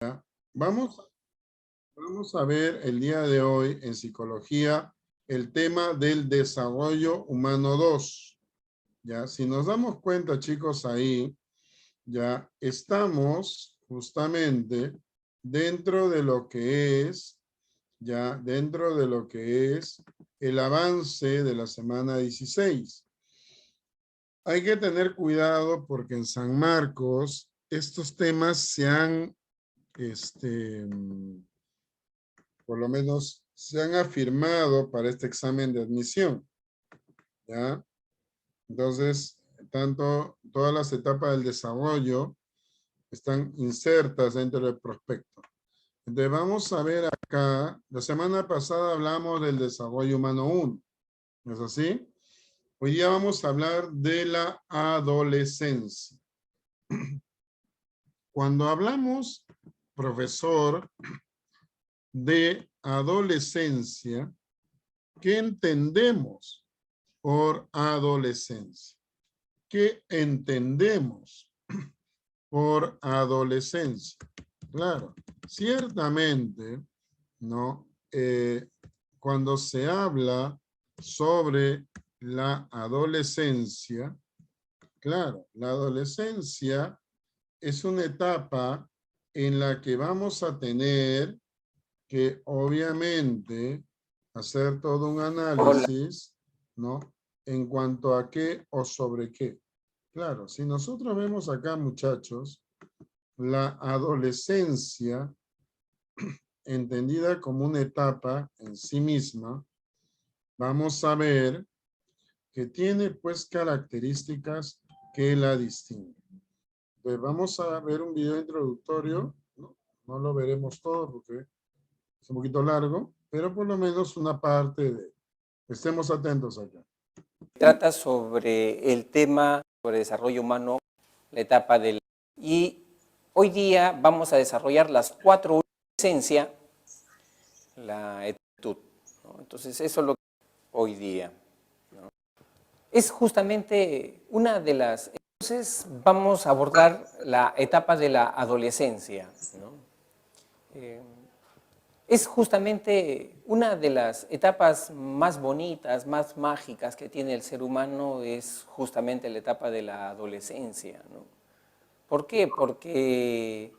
¿Ya? Vamos a ver el día de hoy en psicología el tema del desarrollo humano 2. ¿Ya? Si nos damos cuenta, chicos, ahí ya estamos justamente dentro de lo que es, ya dentro de lo que es el avance de la semana 16. Hay que tener cuidado porque en San Marcos estos temas se han, por lo menos se han afirmado para este examen de admisión, ¿ya? Entonces, todas las etapas del desarrollo están insertas dentro del prospecto. Entonces, vamos a ver acá, la semana pasada hablamos del desarrollo humano 1, ¿no es así? Hoy día vamos a hablar de la adolescencia. Cuando hablamos, profesor, de adolescencia, ¿qué entendemos por adolescencia? ¿Qué entendemos por adolescencia? Claro, ciertamente, ¿no? Cuando se habla sobre la adolescencia, claro, la adolescencia es una etapa en la que vamos a tener que obviamente hacer todo un Hola. análisis, ¿no? En cuanto a qué o sobre qué. Claro, si nosotros vemos acá, muchachos, la adolescencia, entendida como una etapa en sí misma, vamos a ver que tiene pues características que la distinguen. Entonces vamos a ver un video introductorio, ¿no? No lo veremos todo porque es un poquito largo, pero por lo menos una parte de... Estemos atentos acá. Trata sobre el tema sobre desarrollo humano, la etapa del... Y hoy día vamos a desarrollar las 4 esencia, la actitud, ¿no? Entonces, eso es lo que hoy día, ¿no? Es justamente una de las... Entonces, vamos a abordar la etapa de la adolescencia, ¿no? Es justamente una de las etapas más bonitas, más mágicas que tiene el ser humano, es justamente la etapa de la adolescencia, ¿no? ¿Por qué? Porque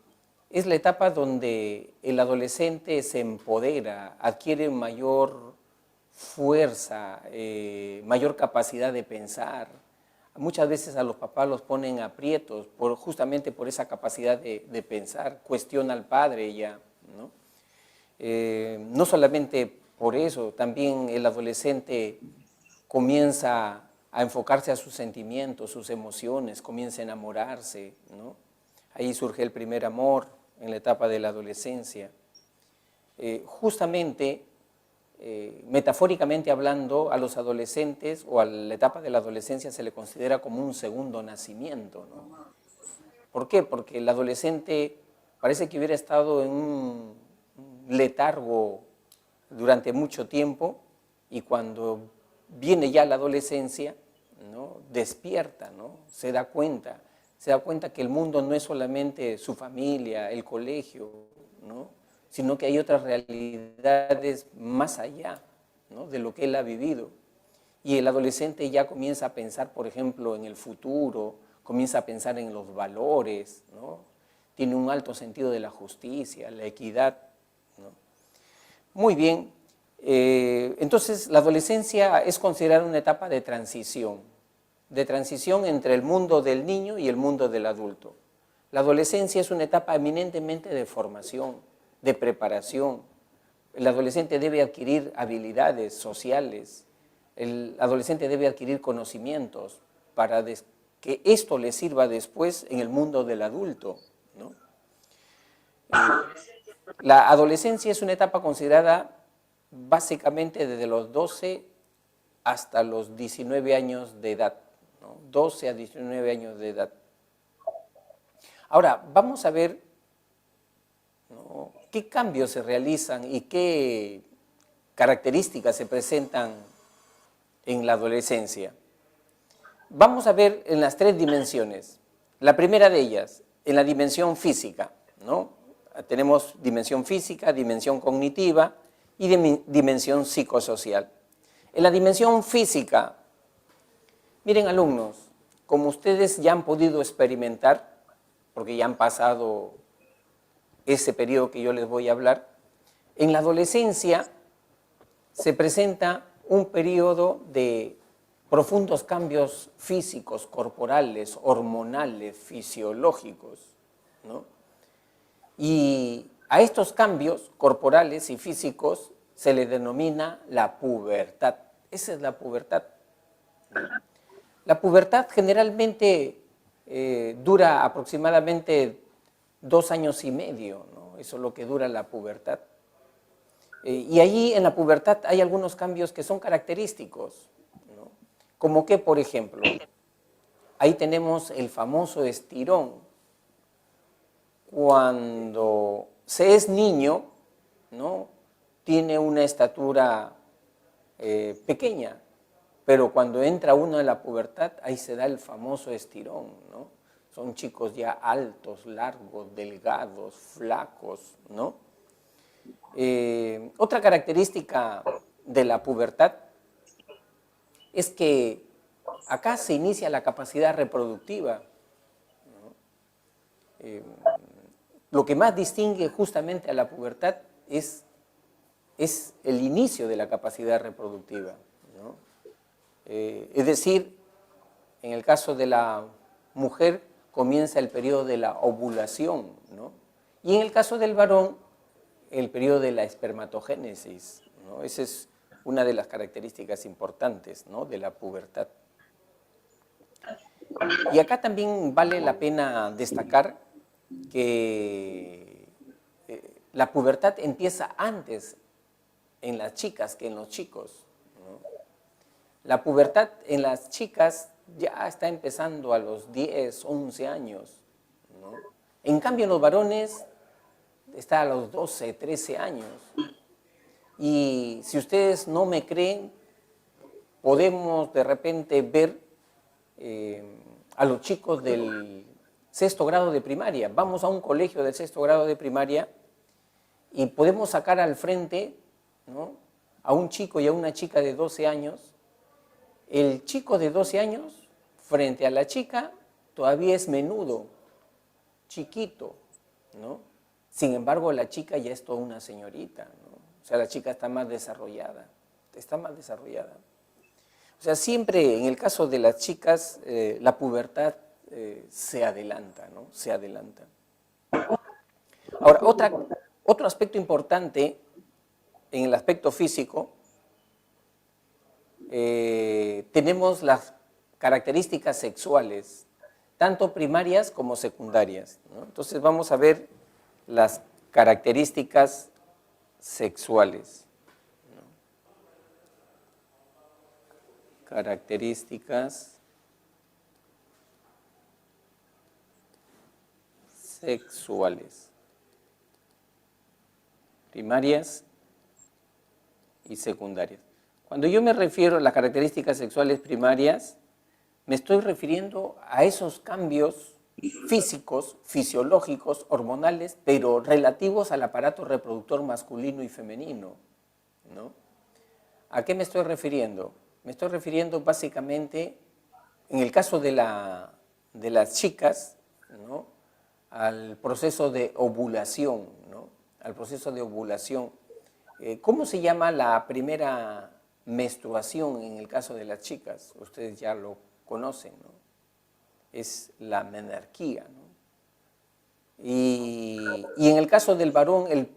es la etapa donde el adolescente se empodera, adquiere mayor fuerza, mayor capacidad de pensar. Muchas veces a los papás los ponen aprietos justamente por esa capacidad de pensar, cuestiona al padre ya, ¿no? No solamente por eso, también el adolescente comienza a enfocarse a sus sentimientos, sus emociones, comienza a enamorarse, ¿no? Ahí surge el primer amor en la etapa de la adolescencia. Justamente, metafóricamente hablando, a los adolescentes o a la etapa de la adolescencia se le considera como un segundo nacimiento, ¿no? ¿Por qué? Porque el adolescente parece que hubiera estado en un letargo durante mucho tiempo y cuando viene ya la adolescencia, ¿no? Despierta, ¿no? Se da cuenta que el mundo no es solamente su familia, el colegio, ¿no? Sino que hay otras realidades más allá, ¿no? De lo que él ha vivido. Y el adolescente ya comienza a pensar, por ejemplo, en el futuro, comienza a pensar en los valores, ¿no? Tiene un alto sentido de la justicia, la equidad, ¿no? Muy bien, entonces la adolescencia es considerada una etapa de transición entre el mundo del niño y el mundo del adulto. La adolescencia es una etapa eminentemente de formación, de preparación. El adolescente debe adquirir habilidades sociales, el adolescente debe adquirir conocimientos para que esto le sirva después en el mundo del adulto, ¿no? La adolescencia es una etapa considerada básicamente desde los 12 hasta los 19 años de edad, ¿no? 12 a 19 años de edad. Ahora, vamos a ver, ¿no?, qué cambios se realizan y qué características se presentan en la adolescencia. Vamos a ver en las 3 dimensiones. La primera de ellas, en la dimensión física, ¿no? Tenemos dimensión física, dimensión cognitiva y dimensión psicosocial. En la dimensión física, miren alumnos, como ustedes ya han podido experimentar, porque ya han pasado ese periodo que yo les voy a hablar, en la adolescencia se presenta un periodo de profundos cambios físicos, corporales, hormonales, fisiológicos, ¿no? Y a estos cambios corporales y físicos se le denomina la pubertad. Esa es la pubertad. La pubertad generalmente dura aproximadamente 2 años y medio, ¿no? Eso es lo que dura la pubertad. Y allí en la pubertad hay algunos cambios que son característicos, ¿no? Como que, por ejemplo, ahí tenemos el famoso estirón. Cuando se es niño, ¿no? Tiene una estatura pequeña, pero cuando entra uno en la pubertad, ahí se da el famoso estirón, ¿no? Son chicos ya altos, largos, delgados, flacos, ¿no? Otra característica de la pubertad es que acá se inicia la capacidad reproductiva, ¿no? Lo que más distingue justamente a la pubertad es el inicio de la capacidad reproductiva, ¿no? Es decir, en el caso de la mujer comienza el periodo de la ovulación, ¿no? Y en el caso del varón, el periodo de la espermatogénesis, ¿no? Esa es una de las características importantes, ¿no? De la pubertad. Y acá también vale la pena destacar que la pubertad empieza antes en las chicas que en los chicos, ¿no? La pubertad en las chicas ya está empezando a los 10, 11 años, ¿no? En cambio en los varones está a los 12, 13 años. Y si ustedes no me creen, podemos de repente ver a los chicos del 6º grado de primaria. Vamos a un colegio del 6º grado de primaria y podemos sacar al frente, ¿no?, a un chico y a una chica de 12 años. El chico de 12 años, frente a la chica, todavía es menudo, chiquito, ¿no? Sin embargo, la chica ya es toda una señorita, ¿no? O sea, la chica está más desarrollada, O sea, siempre en el caso de las chicas, la pubertad se adelanta, ¿no? Se adelanta. Ahora, otro aspecto importante en el aspecto físico, tenemos las características sexuales, tanto primarias como secundarias, ¿no? Entonces vamos a ver las características sexuales, ¿no? Características sexuales, primarias y secundarias. Cuando yo me refiero a las características sexuales primarias, me estoy refiriendo a esos cambios físicos, fisiológicos, hormonales, pero relativos al aparato reproductor masculino y femenino, ¿no? ¿A qué me estoy refiriendo? Me estoy refiriendo básicamente, en el caso de las chicas, ¿no?, al proceso de ovulación, ¿no? Al proceso de ovulación. ¿Cómo se llama la primera menstruación en el caso de las chicas? Ustedes ya lo conocen, ¿no? Es la menarquía, ¿no? Y en el caso del varón, el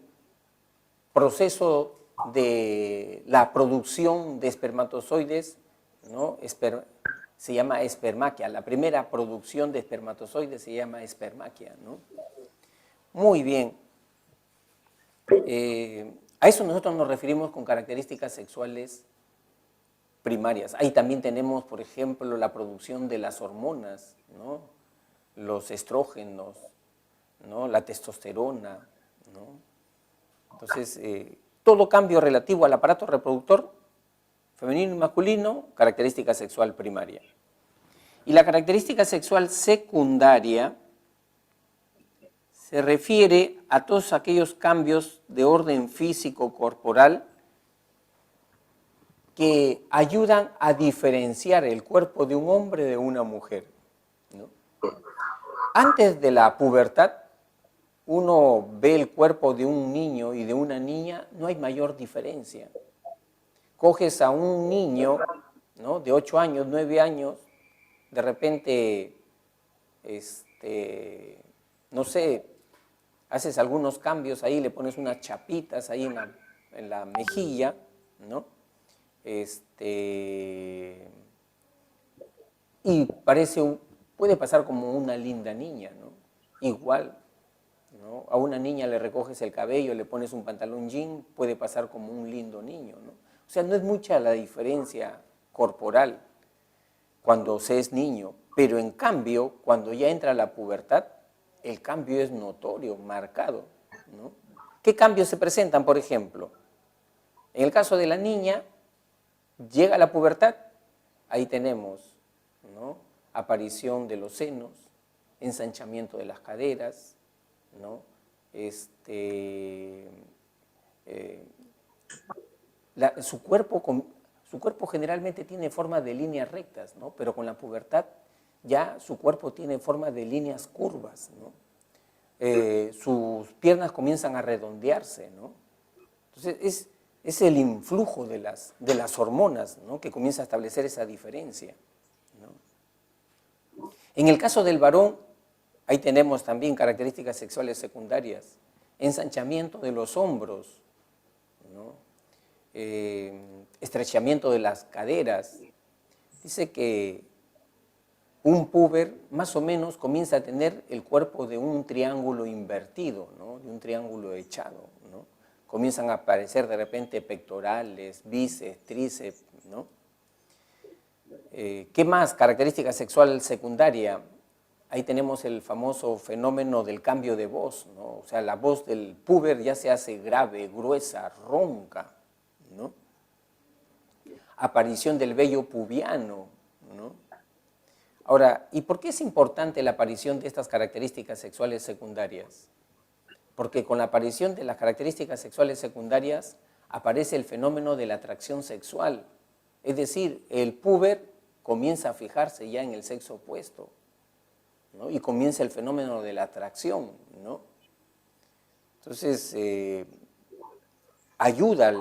proceso de la producción de espermatozoides, ¿no?, se llama espermaquia. La primera producción de espermatozoides se llama espermaquia, ¿no? Muy bien. A eso nosotros nos referimos con características sexuales primarias. Ahí también tenemos, por ejemplo, la producción de las hormonas, ¿no?, los estrógenos, ¿no?, la testosterona, ¿no? Entonces, todo cambio relativo al aparato reproductor femenino y masculino, característica sexual primaria. Y la característica sexual secundaria se refiere a todos aquellos cambios de orden físico corporal que ayudan a diferenciar el cuerpo de un hombre de una mujer, ¿no? Antes de la pubertad, uno ve el cuerpo de un niño y de una niña, no hay mayor diferencia. Coges a un niño, ¿no?, de 8 años, 9 años, de repente, no sé, haces algunos cambios ahí, le pones unas chapitas ahí en la mejilla, ¿no? Y puede pasar como una linda niña, ¿no? Igual, ¿no? A una niña le recoges el cabello, le pones un pantalón jean, puede pasar como un lindo niño, ¿no? O sea, no es mucha la diferencia corporal cuando se es niño, pero en cambio, cuando ya entra la pubertad, el cambio es notorio, marcado, ¿no? ¿Qué cambios se presentan, por ejemplo? En el caso de la niña, llega la pubertad, ahí tenemos, ¿no?, aparición de los senos, ensanchamiento de las caderas, ¿no? Su cuerpo generalmente tiene forma de líneas rectas, ¿no? Pero con la pubertad ya su cuerpo tiene forma de líneas curvas, ¿no? Sus piernas comienzan a redondearse, ¿no? Entonces es el influjo de las hormonas, ¿no?, que comienza a establecer esa diferencia, ¿no? En el caso del varón, ahí tenemos también características sexuales secundarias, ensanchamiento de los hombros, ¿no?, estrechamiento de las caderas. Dice que un puber más o menos comienza a tener el cuerpo de un triángulo invertido, ¿no?, de un triángulo echado, ¿no? Comienzan a aparecer de repente pectorales, bíceps, tríceps, ¿no? ¿Qué más? Característica sexual secundaria. Ahí tenemos el famoso fenómeno del cambio de voz, ¿no? O sea, la voz del puber ya se hace grave, gruesa, ronca, ¿no? Aparición del vello pubiano, ¿no? Ahora, ¿y por qué es importante la aparición de estas características sexuales secundarias? Porque con la aparición de las características sexuales secundarias aparece el fenómeno de la atracción sexual. Es decir, el puber comienza a fijarse ya en el sexo opuesto, ¿no? Y comienza el fenómeno de la atracción, ¿no? Entonces, ayuda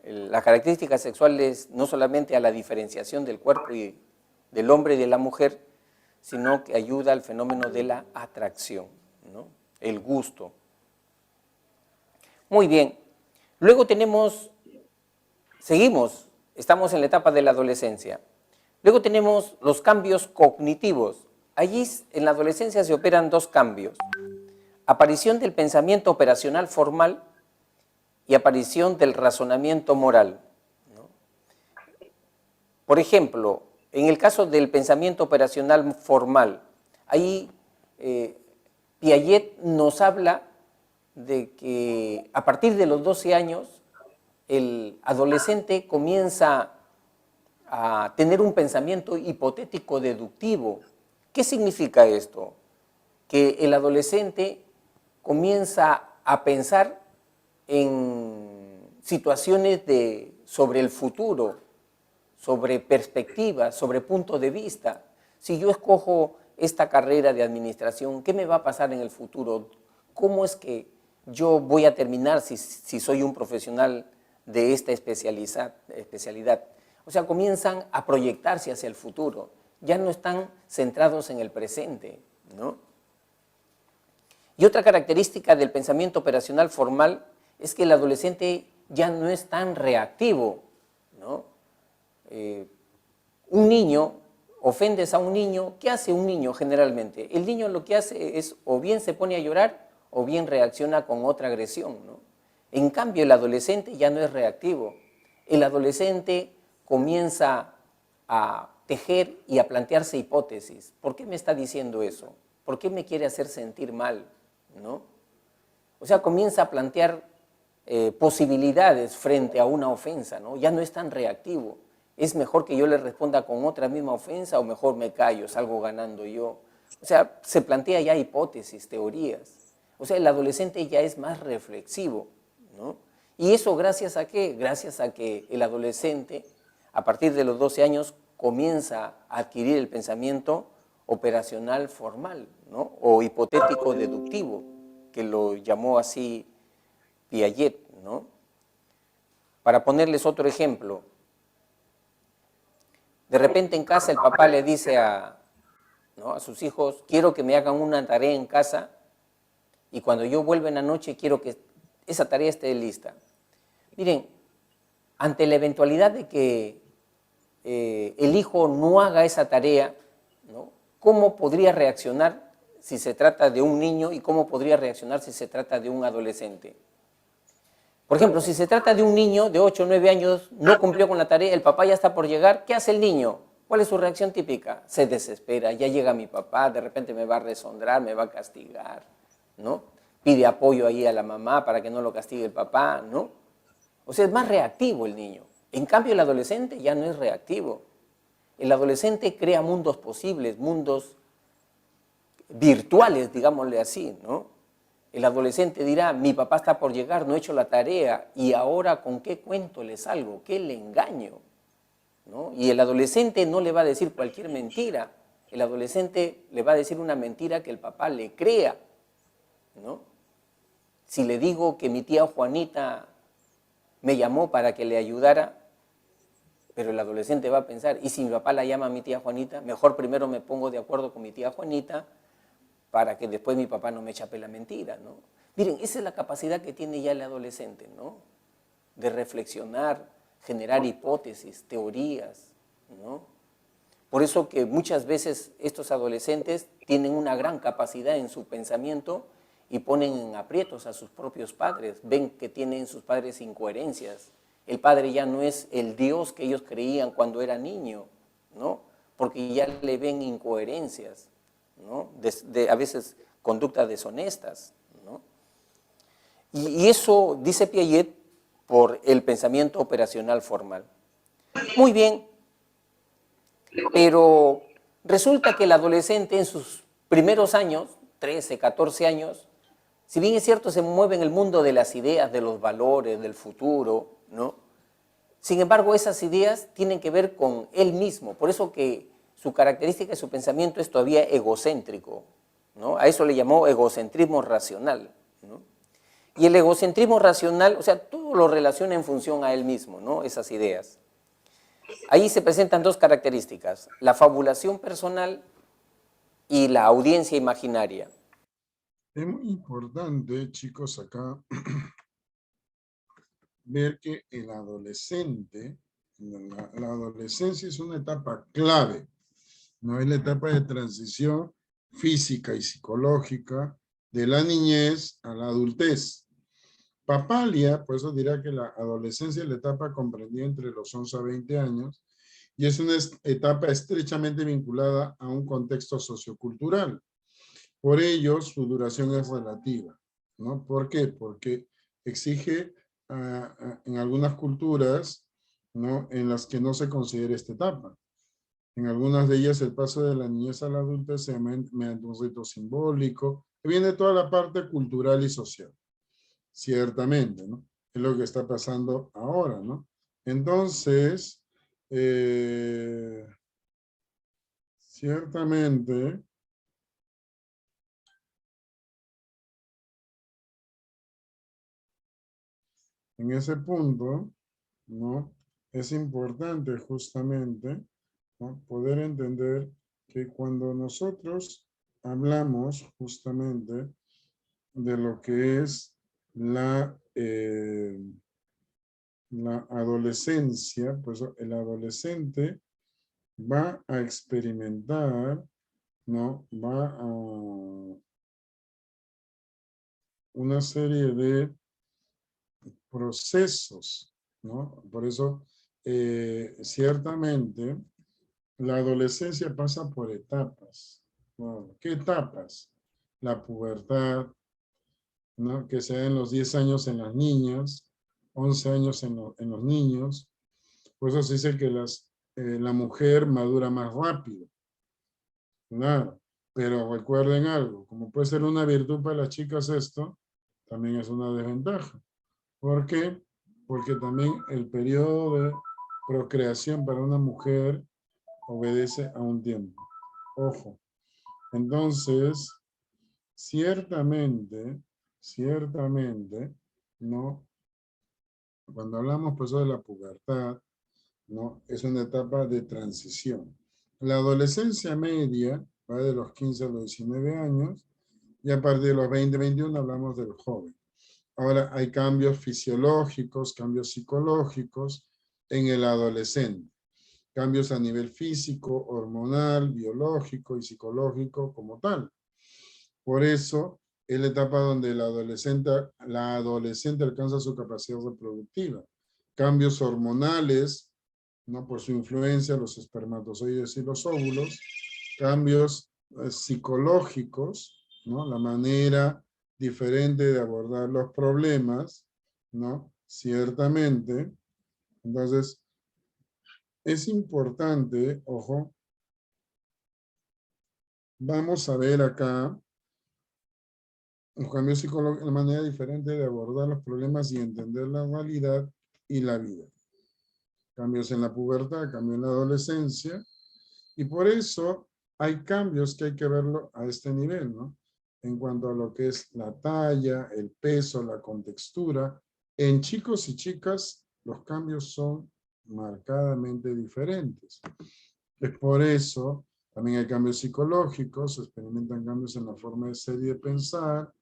las características sexuales no solamente a la diferenciación del cuerpo del hombre y de la mujer, sino que ayuda al fenómeno de la atracción, ¿no?, el gusto. Muy bien, luego seguimos, estamos en la etapa de la adolescencia. Luego tenemos los cambios cognitivos. Allí en la adolescencia se operan dos cambios: aparición del pensamiento operacional formal y aparición del razonamiento moral, ¿no? Por ejemplo, en el caso del pensamiento operacional formal, ahí Piaget nos habla de que a partir de los 12 años el adolescente comienza a tener un pensamiento hipotético deductivo. ¿Qué significa esto? Que el adolescente comienza a pensar en situaciones sobre el futuro, sobre perspectivas, sobre punto de vista. Si yo escojo esta carrera de administración, ¿qué me va a pasar en el futuro? ¿Cómo es que yo voy a terminar si soy un profesional de esta especialidad? O sea, comienzan a proyectarse hacia el futuro, ya no están centrados en el presente, ¿no? Y otra característica del pensamiento operacional formal es que el adolescente ya no es tan reactivo, ¿no? Un niño, ofendes a un niño, ¿qué hace un niño generalmente? El niño lo que hace es o bien se pone a llorar o bien reacciona con otra agresión, ¿no? En cambio, el adolescente ya no es reactivo. El adolescente comienza a tejer y a plantearse hipótesis. ¿Por qué me está diciendo eso? ¿Por qué me quiere hacer sentir mal? ¿No? O sea, comienza a plantear posibilidades frente a una ofensa, ¿no? Ya no es tan reactivo. ¿Es mejor que yo le responda con otra misma ofensa o mejor me callo, salgo ganando yo? O sea, se plantea ya hipótesis, teorías. O sea, el adolescente ya es más reflexivo, ¿no? ¿Y eso gracias a qué? Gracias a que el adolescente, a partir de los 12 años, comienza a adquirir el pensamiento operacional formal, ¿no? O hipotético deductivo, que lo llamó así Piaget, ¿no? Para ponerles otro ejemplo, de repente en casa el papá le dice ¿no?, a sus hijos, quiero que me hagan una tarea en casa y cuando yo vuelva en la noche quiero que esa tarea esté lista. Miren, ante la eventualidad de que el hijo no haga esa tarea, ¿no?, ¿cómo podría reaccionar si se trata de un niño y cómo podría reaccionar si se trata de un adolescente? Por ejemplo, si se trata de un niño de 8 o 9 años, no cumplió con la tarea, el papá ya está por llegar, ¿qué hace el niño? ¿Cuál es su reacción típica? Se desespera, ya llega mi papá, de repente me va a resondrar, me va a castigar, ¿no? Pide apoyo ahí a la mamá para que no lo castigue el papá, ¿no? O sea, es más reactivo el niño. En cambio, el adolescente ya no es reactivo. El adolescente crea mundos posibles, mundos virtuales, digámosle así, ¿no? El adolescente dirá, mi papá está por llegar, no he hecho la tarea, y ahora ¿con qué cuento le salgo? ¿Qué le engaño? ¿No? Y el adolescente no le va a decir cualquier mentira, el adolescente le va a decir una mentira que el papá le crea, ¿no? Si le digo que mi tía Juanita me llamó para que le ayudara, pero el adolescente va a pensar, ¿y si mi papá la llama a mi tía Juanita? Mejor primero me pongo de acuerdo con mi tía Juanita para que después mi papá no me chape la mentira, ¿no? Miren, esa es la capacidad que tiene ya el adolescente, ¿no? De reflexionar, generar hipótesis, teorías, ¿no? Por eso que muchas veces estos adolescentes tienen una gran capacidad en su pensamiento y ponen en aprietos a sus propios padres, ven que tienen sus padres incoherencias. El padre ya no es el Dios que ellos creían cuando era niño, ¿no? Porque ya le ven incoherencias, ¿no? A veces conductas deshonestas, ¿no? Y eso, dice Piaget, por el pensamiento operacional formal. Muy bien, pero resulta que el adolescente en sus primeros años, 13, 14 años, si bien es cierto se mueve en el mundo de las ideas, de los valores, del futuro, ¿no? Sin embargo, esas ideas tienen que ver con él mismo, por eso que su característica y su pensamiento es todavía egocéntrico, ¿no? A eso le llamó egocentrismo racional, ¿no? Y el egocentrismo racional, o sea, todo lo relaciona en función a él mismo, ¿no? Esas ideas. Ahí se presentan dos características, la fabulación personal y la audiencia imaginaria. Es muy importante, chicos, acá ver que el adolescente, la adolescencia es una etapa clave, no es la etapa de transición física y psicológica de la niñez a la adultez. Papalia, por eso dirá que la adolescencia es la etapa comprendida entre los 11 a 20 años y es una etapa estrechamente vinculada a un contexto sociocultural. Por ello, su duración es relativa, ¿no? ¿Por qué? Porque exige en algunas culturas, ¿no?, en las que no se considera esta etapa. En algunas de ellas el paso de la niñez a la adultez se mediante un rito simbólico, que viene de toda la parte cultural y social. Ciertamente, ¿no? Es lo que está pasando ahora, ¿no? Entonces, ciertamente, en ese punto, ¿no?, es importante justamente, ¿no?, poder entender que cuando nosotros hablamos justamente de lo que es la adolescencia, pues el adolescente va a experimentar, ¿no?, va a una serie de procesos, ¿no? Por eso, ciertamente, la adolescencia pasa por etapas, ¿no? ¿Qué etapas? La pubertad, ¿no?, que se da en los 10 años en las niñas, 11 años en los niños. Por eso se dice que la mujer madura más rápido. Claro. Pero recuerden algo, como puede ser una virtud para las chicas esto, también es una desventaja. ¿Por qué? Porque también el periodo de procreación para una mujer obedece a un tiempo. Ojo. Entonces, ciertamente, ¿no? Cuando hablamos pues de la pubertad, ¿no? Es una etapa de transición. La adolescencia media va de los 15 a los 19 años y a partir de los 20, 21 hablamos del joven. Ahora hay cambios fisiológicos, cambios psicológicos en el adolescente. Cambios a nivel físico, hormonal, biológico y psicológico como tal. Por eso es la etapa donde la adolescente alcanza su capacidad reproductiva. Cambios hormonales, ¿no? Por su influencia, los espermatozoides y los óvulos. Cambios psicológicos, ¿no? La manera diferente de abordar los problemas, ¿no? Ciertamente. Entonces, es importante, ojo, vamos a ver acá un cambio psicológico, una manera diferente de abordar los problemas y entender la realidad y la vida. Cambios en la pubertad, cambios en la adolescencia, y por eso hay cambios que hay que verlo a este nivel, ¿no? En cuanto a lo que es la talla, el peso, la contextura. En chicos y chicas, los cambios son marcadamente diferentes. Es por eso, también hay cambios psicológicos, se experimentan cambios en la forma de ser y de pensar,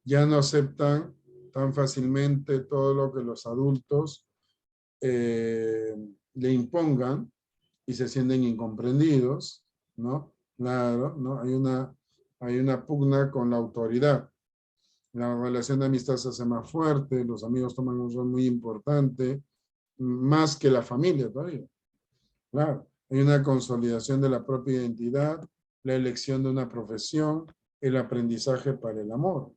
ya no aceptan tan fácilmente todo lo que los adultos le impongan y se sienten incomprendidos, ¿no? Claro, ¿no? Hay una pugna con la autoridad. La relación de amistad se hace más fuerte, los amigos toman un rol muy importante, más que la familia todavía. Claro, hay una consolidación de la propia identidad, la elección de una profesión, el aprendizaje para el amor.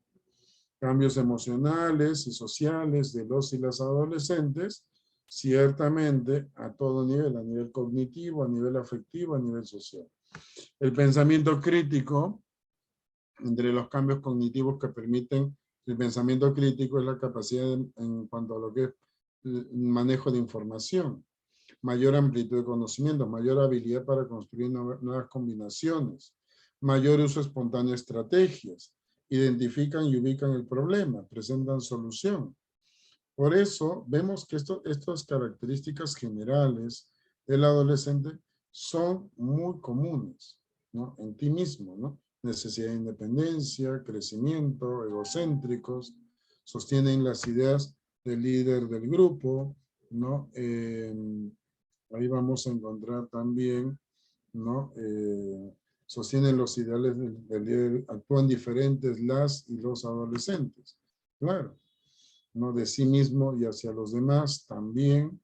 Cambios emocionales y sociales de los y las adolescentes, ciertamente a todo nivel, a nivel cognitivo, a nivel afectivo, a nivel social. El pensamiento crítico, entre los cambios cognitivos que permiten el pensamiento crítico, es la capacidad en cuanto a lo que es el manejo de información, mayor amplitud de conocimiento, mayor habilidad para construir nuevas combinaciones, mayor uso espontáneo de estrategias, identifican y ubican el problema, presentan solución. Por eso vemos que estas características generales del adolescente son muy comunes, ¿no? En ti mismo, ¿no? Necesidad de independencia, crecimiento, egocéntricos, sostienen las ideas del líder del grupo, ¿no? Ahí vamos a encontrar también, ¿no? Sostienen los ideales del líder, actúan diferentes las y los adolescentes, claro, ¿no? De sí mismo y hacia los demás también,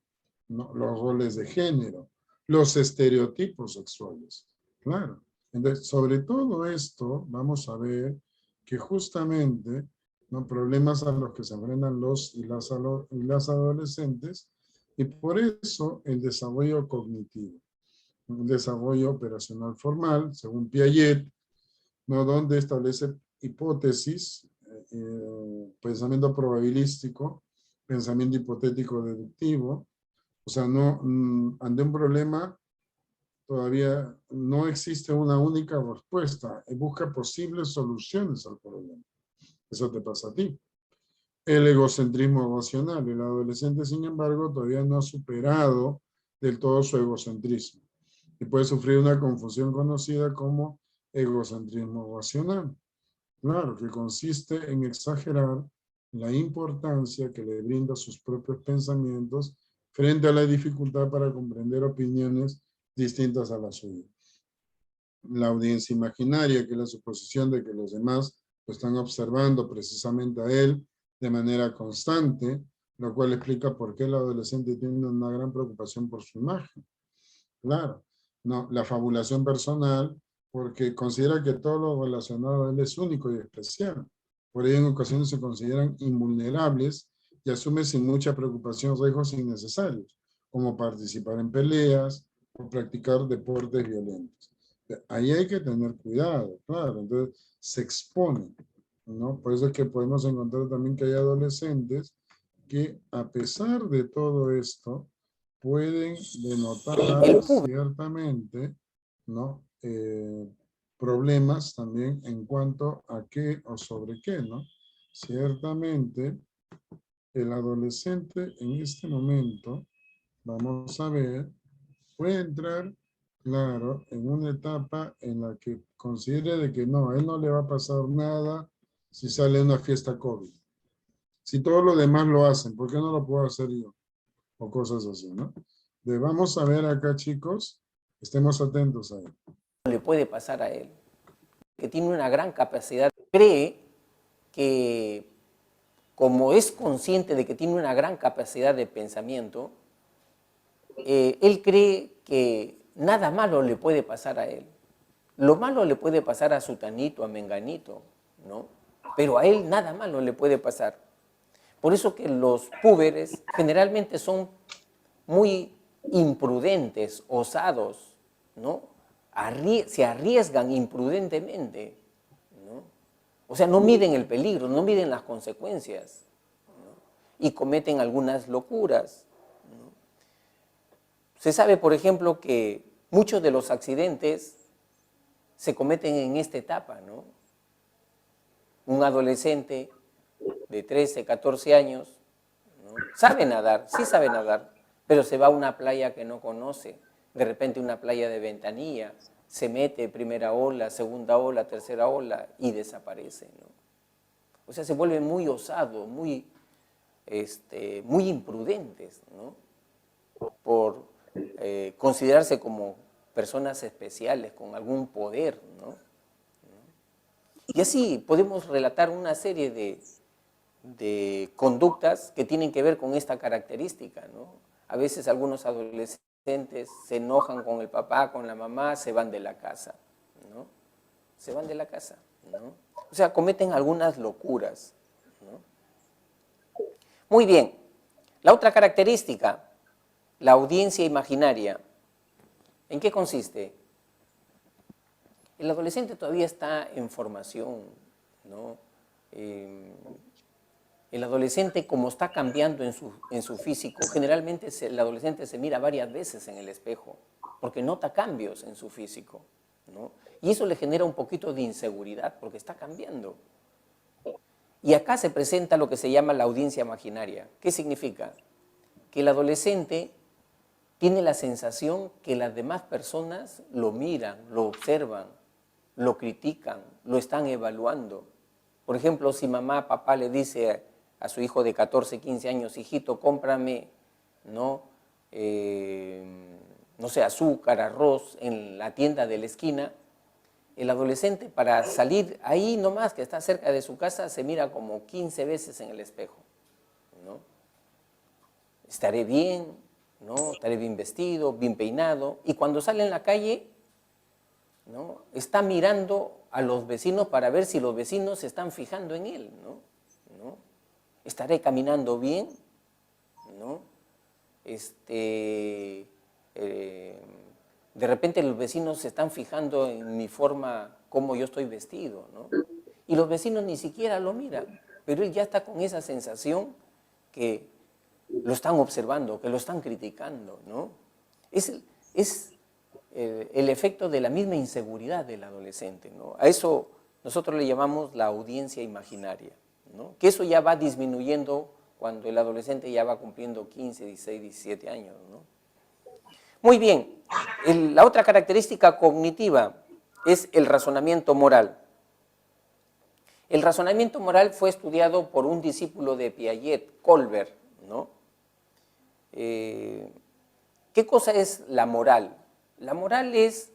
¿no? Los roles de género, los estereotipos sexuales, claro. Entonces, sobre todo esto, vamos a ver que justamente, ¿no? Problemas a los que se enfrentan los y las adolescentes, y por eso el desarrollo cognitivo, el desarrollo operacional formal, según Piaget, ¿no? Donde establece hipótesis, pensamiento probabilístico, pensamiento hipotético deductivo. O sea, no, ante un problema todavía no existe una única respuesta. Busca posibles soluciones al problema. Eso te pasa a ti. El egocentrismo emocional. El adolescente, sin embargo, todavía no ha superado del todo su egocentrismo. Y puede sufrir una confusión conocida como egocentrismo racional. Claro, que consiste en exagerar la importancia que le brinda sus propios pensamientos frente a la dificultad para comprender opiniones distintas a la suya. La audiencia imaginaria, que es la suposición de que los demás lo están observando precisamente a él de manera constante, lo cual explica por qué el adolescente tiene una gran preocupación por su imagen. Claro, no, la fabulación personal, porque considera que todo lo relacionado a él es único y especial. Por ello, en ocasiones se consideran invulnerables y asume sin mucha preocupación riesgos innecesarios, como participar en peleas o practicar deportes violentos. Ahí hay que tener cuidado, claro. Entonces, se expone, ¿no? Por eso es que podemos encontrar también que hay adolescentes que, a pesar de todo esto, pueden denotar El público. ciertamente, ¿no? Problemas también en cuanto a qué o sobre qué, ¿no? Ciertamente, el adolescente en este momento, vamos a ver, puede entrar, claro, en una etapa en la que considere de que no, a él no le va a pasar nada si sale a una fiesta COVID. Si todos los demás lo hacen, ¿por qué no lo puedo hacer yo? O cosas así, ¿no? Vamos a ver acá, chicos, estemos atentos a él. Le puede pasar a él, que tiene una gran capacidad, cree que como es consciente de que tiene una gran capacidad de pensamiento, él cree que nada malo le puede pasar a él. Lo malo le puede pasar a Sutanito, a Menganito, ¿no? Pero a él nada malo le puede pasar. Por eso que los púberes generalmente son muy imprudentes, osados, ¿no? Se arriesgan imprudentemente, ¿no? O sea, no miden el peligro, no miden las consecuencias, ¿no? Y cometen algunas locuras, ¿no? Se sabe, por ejemplo, que muchos de los accidentes se cometen en esta etapa, ¿no? Un adolescente de 13, 14 años, ¿no? Sabe nadar, sí sabe nadar, pero se va a una playa que no conoce, de repente una playa de Ventanilla, se mete primera ola, segunda ola, tercera ola y desaparece, ¿no? O sea, se vuelven muy osados, muy imprudentes, ¿no? Por considerarse como personas especiales, con algún poder, ¿no? Y así podemos relatar una serie de conductas que tienen que ver con esta característica, ¿no? A veces algunos adolescentes se enojan con el papá, con la mamá, se van de la casa, ¿no? Se van de la casa, ¿no? O sea, cometen algunas locuras, ¿no? Muy bien. La otra característica, la audiencia imaginaria. ¿En qué consiste? El adolescente todavía está en formación, ¿no? El adolescente, como está cambiando en su físico, generalmente el adolescente se mira varias veces en el espejo, porque nota cambios en su físico, ¿no? Y eso le genera un poquito de inseguridad, porque está cambiando. Y acá se presenta lo que se llama la audiencia imaginaria. ¿Qué significa? Que el adolescente tiene la sensación que las demás personas lo miran, lo observan, lo critican, lo están evaluando. Por ejemplo, si mamá, papá le dice a su hijo de 14, 15 años, hijito, cómprame, ¿no? No sé, azúcar, arroz en la tienda de la esquina, el adolescente para salir ahí nomás, que está cerca de su casa, se mira como 15 veces en el espejo, ¿no? Estaré bien, ¿no? Estaré bien vestido, bien peinado, y cuando sale en la calle, ¿no? Está mirando a los vecinos para ver si los vecinos se están fijando en él, ¿no? ¿No? Estaré caminando bien, ¿no? De repente los vecinos se están fijando en mi forma, cómo yo estoy vestido, ¿no? Y los vecinos ni siquiera lo miran, pero él ya está con esa sensación que lo están observando, que lo están criticando, ¿no? Es el efecto de la misma inseguridad del adolescente, ¿no? A eso nosotros le llamamos la audiencia imaginaria, ¿no? Que eso ya va disminuyendo cuando el adolescente ya va cumpliendo 15, 16, 17 años, ¿no? Muy bien, la otra característica cognitiva es el razonamiento moral. El razonamiento moral fue estudiado por un discípulo de Piaget, Colbert, ¿no? ¿Qué cosa es la moral? La moral es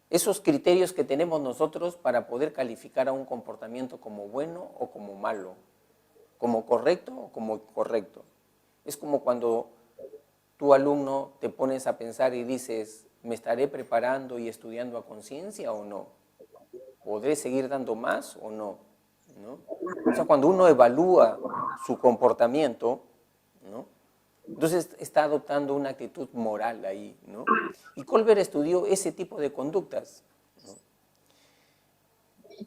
esos criterios que tenemos nosotros para poder calificar a un comportamiento como bueno o como malo, como correcto o como incorrecto. Es como cuando tu alumno te pones a pensar y dices, ¿me estaré preparando y estudiando a conciencia o no? ¿Podré seguir dando más o no? ¿No? O sea, cuando uno evalúa su comportamiento, ¿no? Entonces está adoptando una actitud moral ahí, ¿no? Y Colbert estudió ese tipo de conductas, ¿no?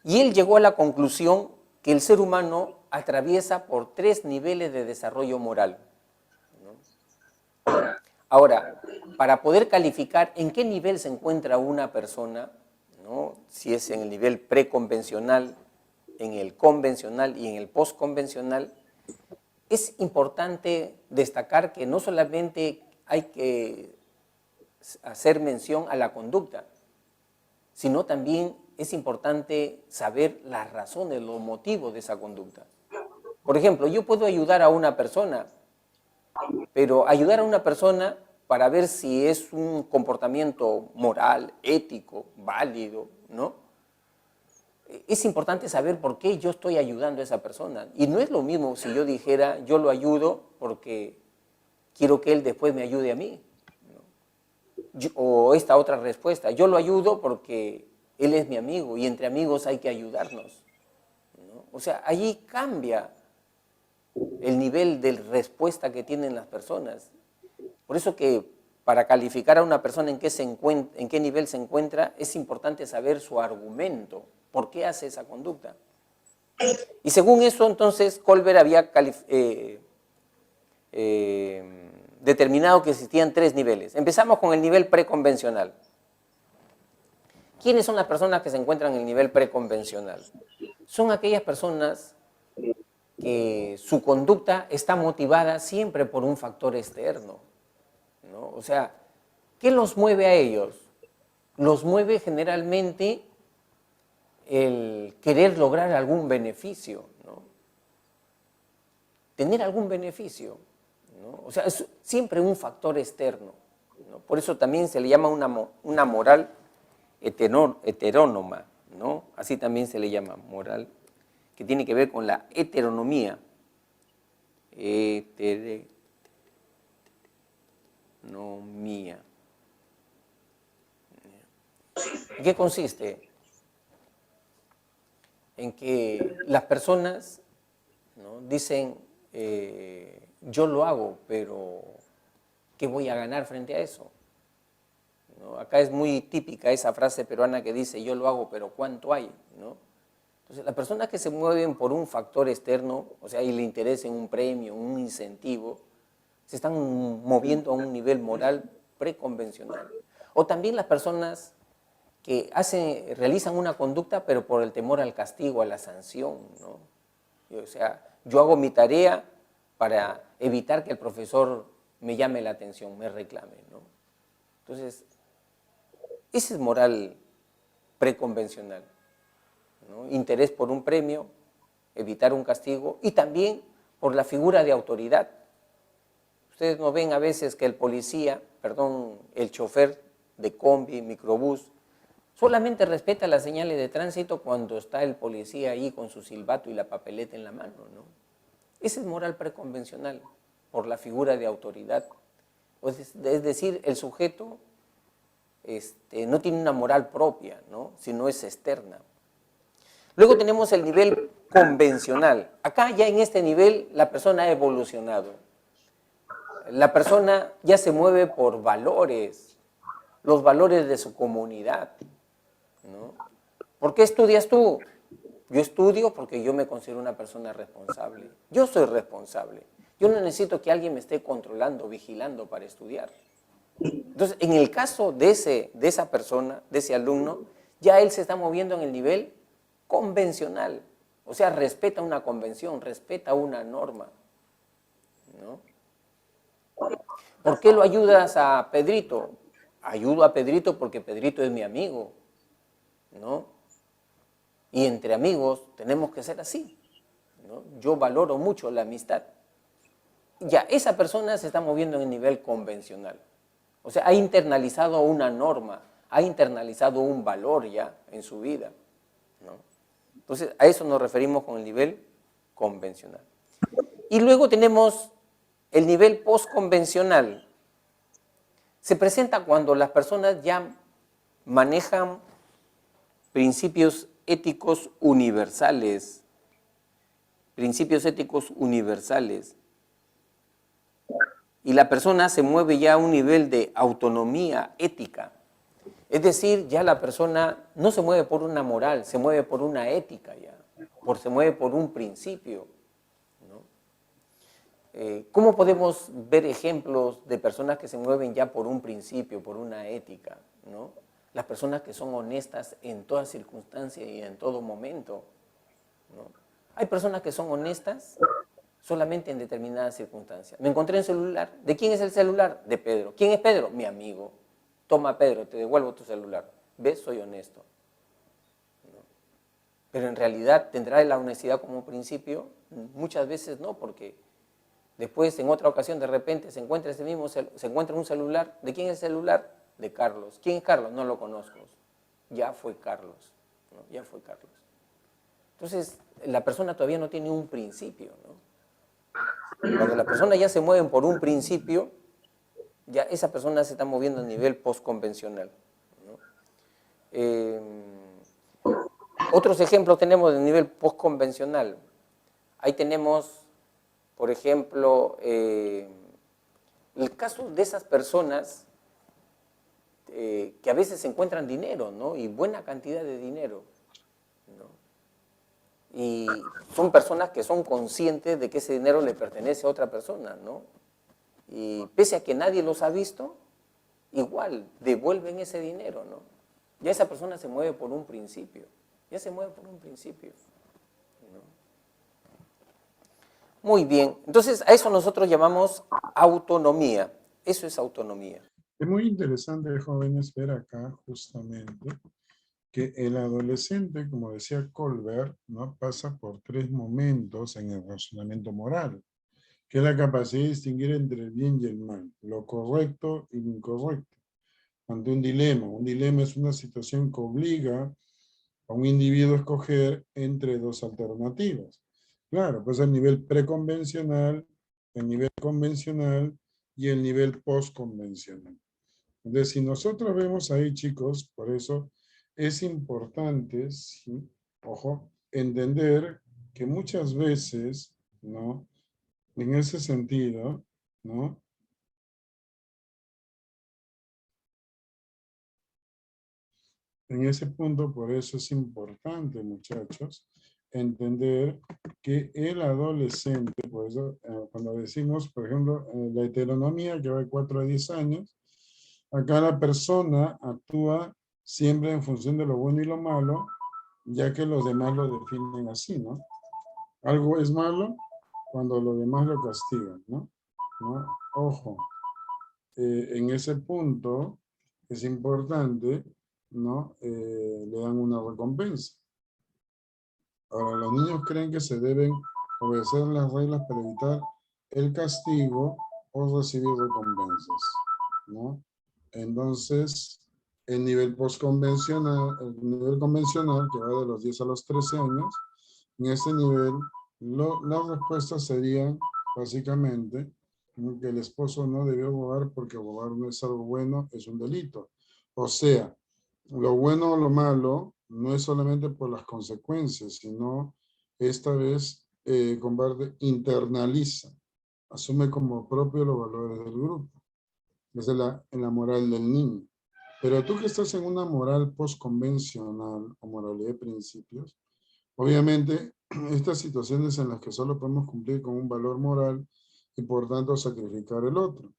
Y él llegó a la conclusión que el ser humano atraviesa por 3 niveles de desarrollo moral, ¿no? Ahora, para poder calificar en qué nivel se encuentra una persona, ¿no? Si es en el nivel preconvencional, en el convencional y en el postconvencional, es importante destacar que no solamente hay que hacer mención a la conducta, sino también es importante saber las razones, los motivos de esa conducta. Por ejemplo, yo puedo ayudar a una persona, pero ayudar a una persona para ver si es un comportamiento moral, ético, válido, ¿no? Es importante saber por qué yo estoy ayudando a esa persona. Y no es lo mismo si yo dijera, yo lo ayudo porque quiero que él después me ayude a mí. O esta otra respuesta, yo lo ayudo porque él es mi amigo y entre amigos hay que ayudarnos, ¿no? O sea, allí cambia el nivel de respuesta que tienen las personas. Por eso que para calificar a una persona en qué nivel se encuentra, es importante saber su argumento, por qué hace esa conducta. Y según eso, entonces, Colbert había determinado que existían 3 niveles. Empezamos con el nivel preconvencional. ¿Quiénes son las personas que se encuentran en el nivel preconvencional? Son aquellas personas que su conducta está motivada siempre por un factor externo, ¿no? O sea, ¿qué los mueve a ellos? Los mueve generalmente el querer lograr algún beneficio, ¿no? Tener algún beneficio, ¿no? O sea, es siempre un factor externo, ¿no? Por eso también se le llama una moral heterónoma, ¿no? Así también se le llama moral, que tiene que ver con la heteronomía. Heteronomía. ¿En qué consiste? En que las personas, ¿no?, dicen, yo lo hago, pero ¿qué voy a ganar frente a eso? ¿No? Acá es muy típica esa frase peruana que dice, yo lo hago, pero ¿cuánto hay? ¿No? Entonces, las personas que se mueven por un factor externo, o sea, y le interesa un premio, un incentivo, se están moviendo a un nivel moral preconvencional. O también las personas que realizan una conducta, pero por el temor al castigo, a la sanción, ¿no? O sea, yo hago mi tarea para evitar que el profesor me llame la atención, me reclame, ¿no? Entonces, ese es moral preconvencional, ¿no? Interés por un premio, evitar un castigo y también por la figura de autoridad. Ustedes no ven a veces que el chofer de combi, microbús, solamente respeta las señales de tránsito cuando está el policía ahí con su silbato y la papeleta en la mano, ¿no? Ese es moral preconvencional, por la figura de autoridad. Es decir, el sujeto no tiene una moral propia, ¿no?, sino es externa. Luego tenemos el nivel convencional. Acá ya en este nivel la persona ha evolucionado. La persona ya se mueve por valores, los valores de su comunidad, ¿no? ¿Por qué estudias tú? Yo estudio porque yo me considero una persona responsable. Yo soy responsable. Yo no necesito que alguien me esté controlando, vigilando para estudiar. Entonces, en el caso de esa persona, de ese alumno, ya él se está moviendo en el nivel convencional. O sea, respeta una convención, respeta una norma, ¿no? ¿Por qué lo ayudas a Pedrito? Ayudo a Pedrito porque Pedrito es mi amigo, ¿no? Y entre amigos tenemos que ser así, ¿no? Yo valoro mucho la amistad. Ya, esa persona se está moviendo en el nivel convencional. O sea, ha internalizado una norma, ha internalizado un valor ya en su vida, ¿no? Entonces, a eso nos referimos con el nivel convencional. Y luego tenemos el nivel postconvencional. Se presenta cuando las personas ya manejan principios éticos universales. Principios éticos universales. y la persona se mueve ya a un nivel de autonomía ética. Es decir, ya la persona no se mueve por una moral, se mueve por una ética ya, se mueve por un principio, ¿no? ¿Cómo podemos ver ejemplos de personas que se mueven ya por un principio, por una ética, ¿no? Las personas que son honestas en toda circunstancia y en todo momento, ¿no? Hay personas que son honestas solamente en determinadas circunstancias. Me encontré un celular. ¿De quién es el celular? De Pedro. ¿Quién es Pedro? Mi amigo. Toma, Pedro, te devuelvo tu celular. ¿Ves? Soy honesto. ¿No? Pero en realidad, ¿tendrá la honestidad como principio? Muchas veces no, porque después, en otra ocasión, de repente se encuentra un celular. ¿De quién es el celular? De Carlos. ¿Quién es Carlos? No lo conozco. Ya fue Carlos, ¿no? Ya fue Carlos. Entonces, la persona todavía no tiene un principio, ¿no? Cuando la persona ya se mueve por un principio, ya esa persona se está moviendo a nivel postconvencional, ¿no? Otros ejemplos tenemos de nivel postconvencional. Ahí tenemos, por ejemplo, el caso de esas personas que a veces encuentran dinero, ¿no? Y buena cantidad de dinero, ¿no? Y son personas que son conscientes de que ese dinero le pertenece a otra persona, ¿no? Y pese a que nadie los ha visto, igual devuelven ese dinero, ¿no? Ya esa persona se mueve por un principio, ya se mueve por un principio, ¿no? Muy bien, entonces a eso nosotros llamamos autonomía, eso es autonomía. Es muy interesante, jóvenes, ver acá justamente que el adolescente, como decía Colbert, ¿no? Pasa por 3 momentos en el razonamiento moral, que es la capacidad de distinguir entre el bien y el mal, lo correcto y lo incorrecto, ante un dilema. Un dilema es una situación que obliga a un individuo a escoger entre 2 alternativas. Claro, pues el nivel preconvencional, el nivel convencional y el nivel postconvencional. Entonces, si nosotros vemos ahí, chicos, por eso es importante, ¿sí? Ojo, entender que muchas veces, ¿no? En ese sentido, ¿no? En ese punto, por eso es importante, muchachos, entender que el adolescente, por eso, cuando decimos, por ejemplo, la heteronomía, que va de 4 a 10 años, acá la persona actúa siempre en función de lo bueno y lo malo, ya que los demás lo definen así, ¿no? Algo es malo cuando los demás lo castigan, ¿no? ¿No? Ojo, en ese punto es importante, ¿no? Le dan una recompensa. Ahora, los niños creen que se deben obedecer las reglas para evitar el castigo o recibir recompensas, ¿no? Entonces, el nivel postconvencional, el nivel convencional, que va de los 10 a los 13 años, en ese nivel, las respuestas serían, básicamente, que el esposo no debió robar porque robar no es algo bueno, es un delito. O sea, lo bueno o lo malo no es solamente por las consecuencias, sino esta vez Combarde internaliza, asume como propio los valores del grupo. Es en la moral del niño. Pero tú que estás en una moral postconvencional o moralidad de principios, obviamente estas situaciones en las que solo podemos cumplir con un valor moral y por tanto sacrificar el otro.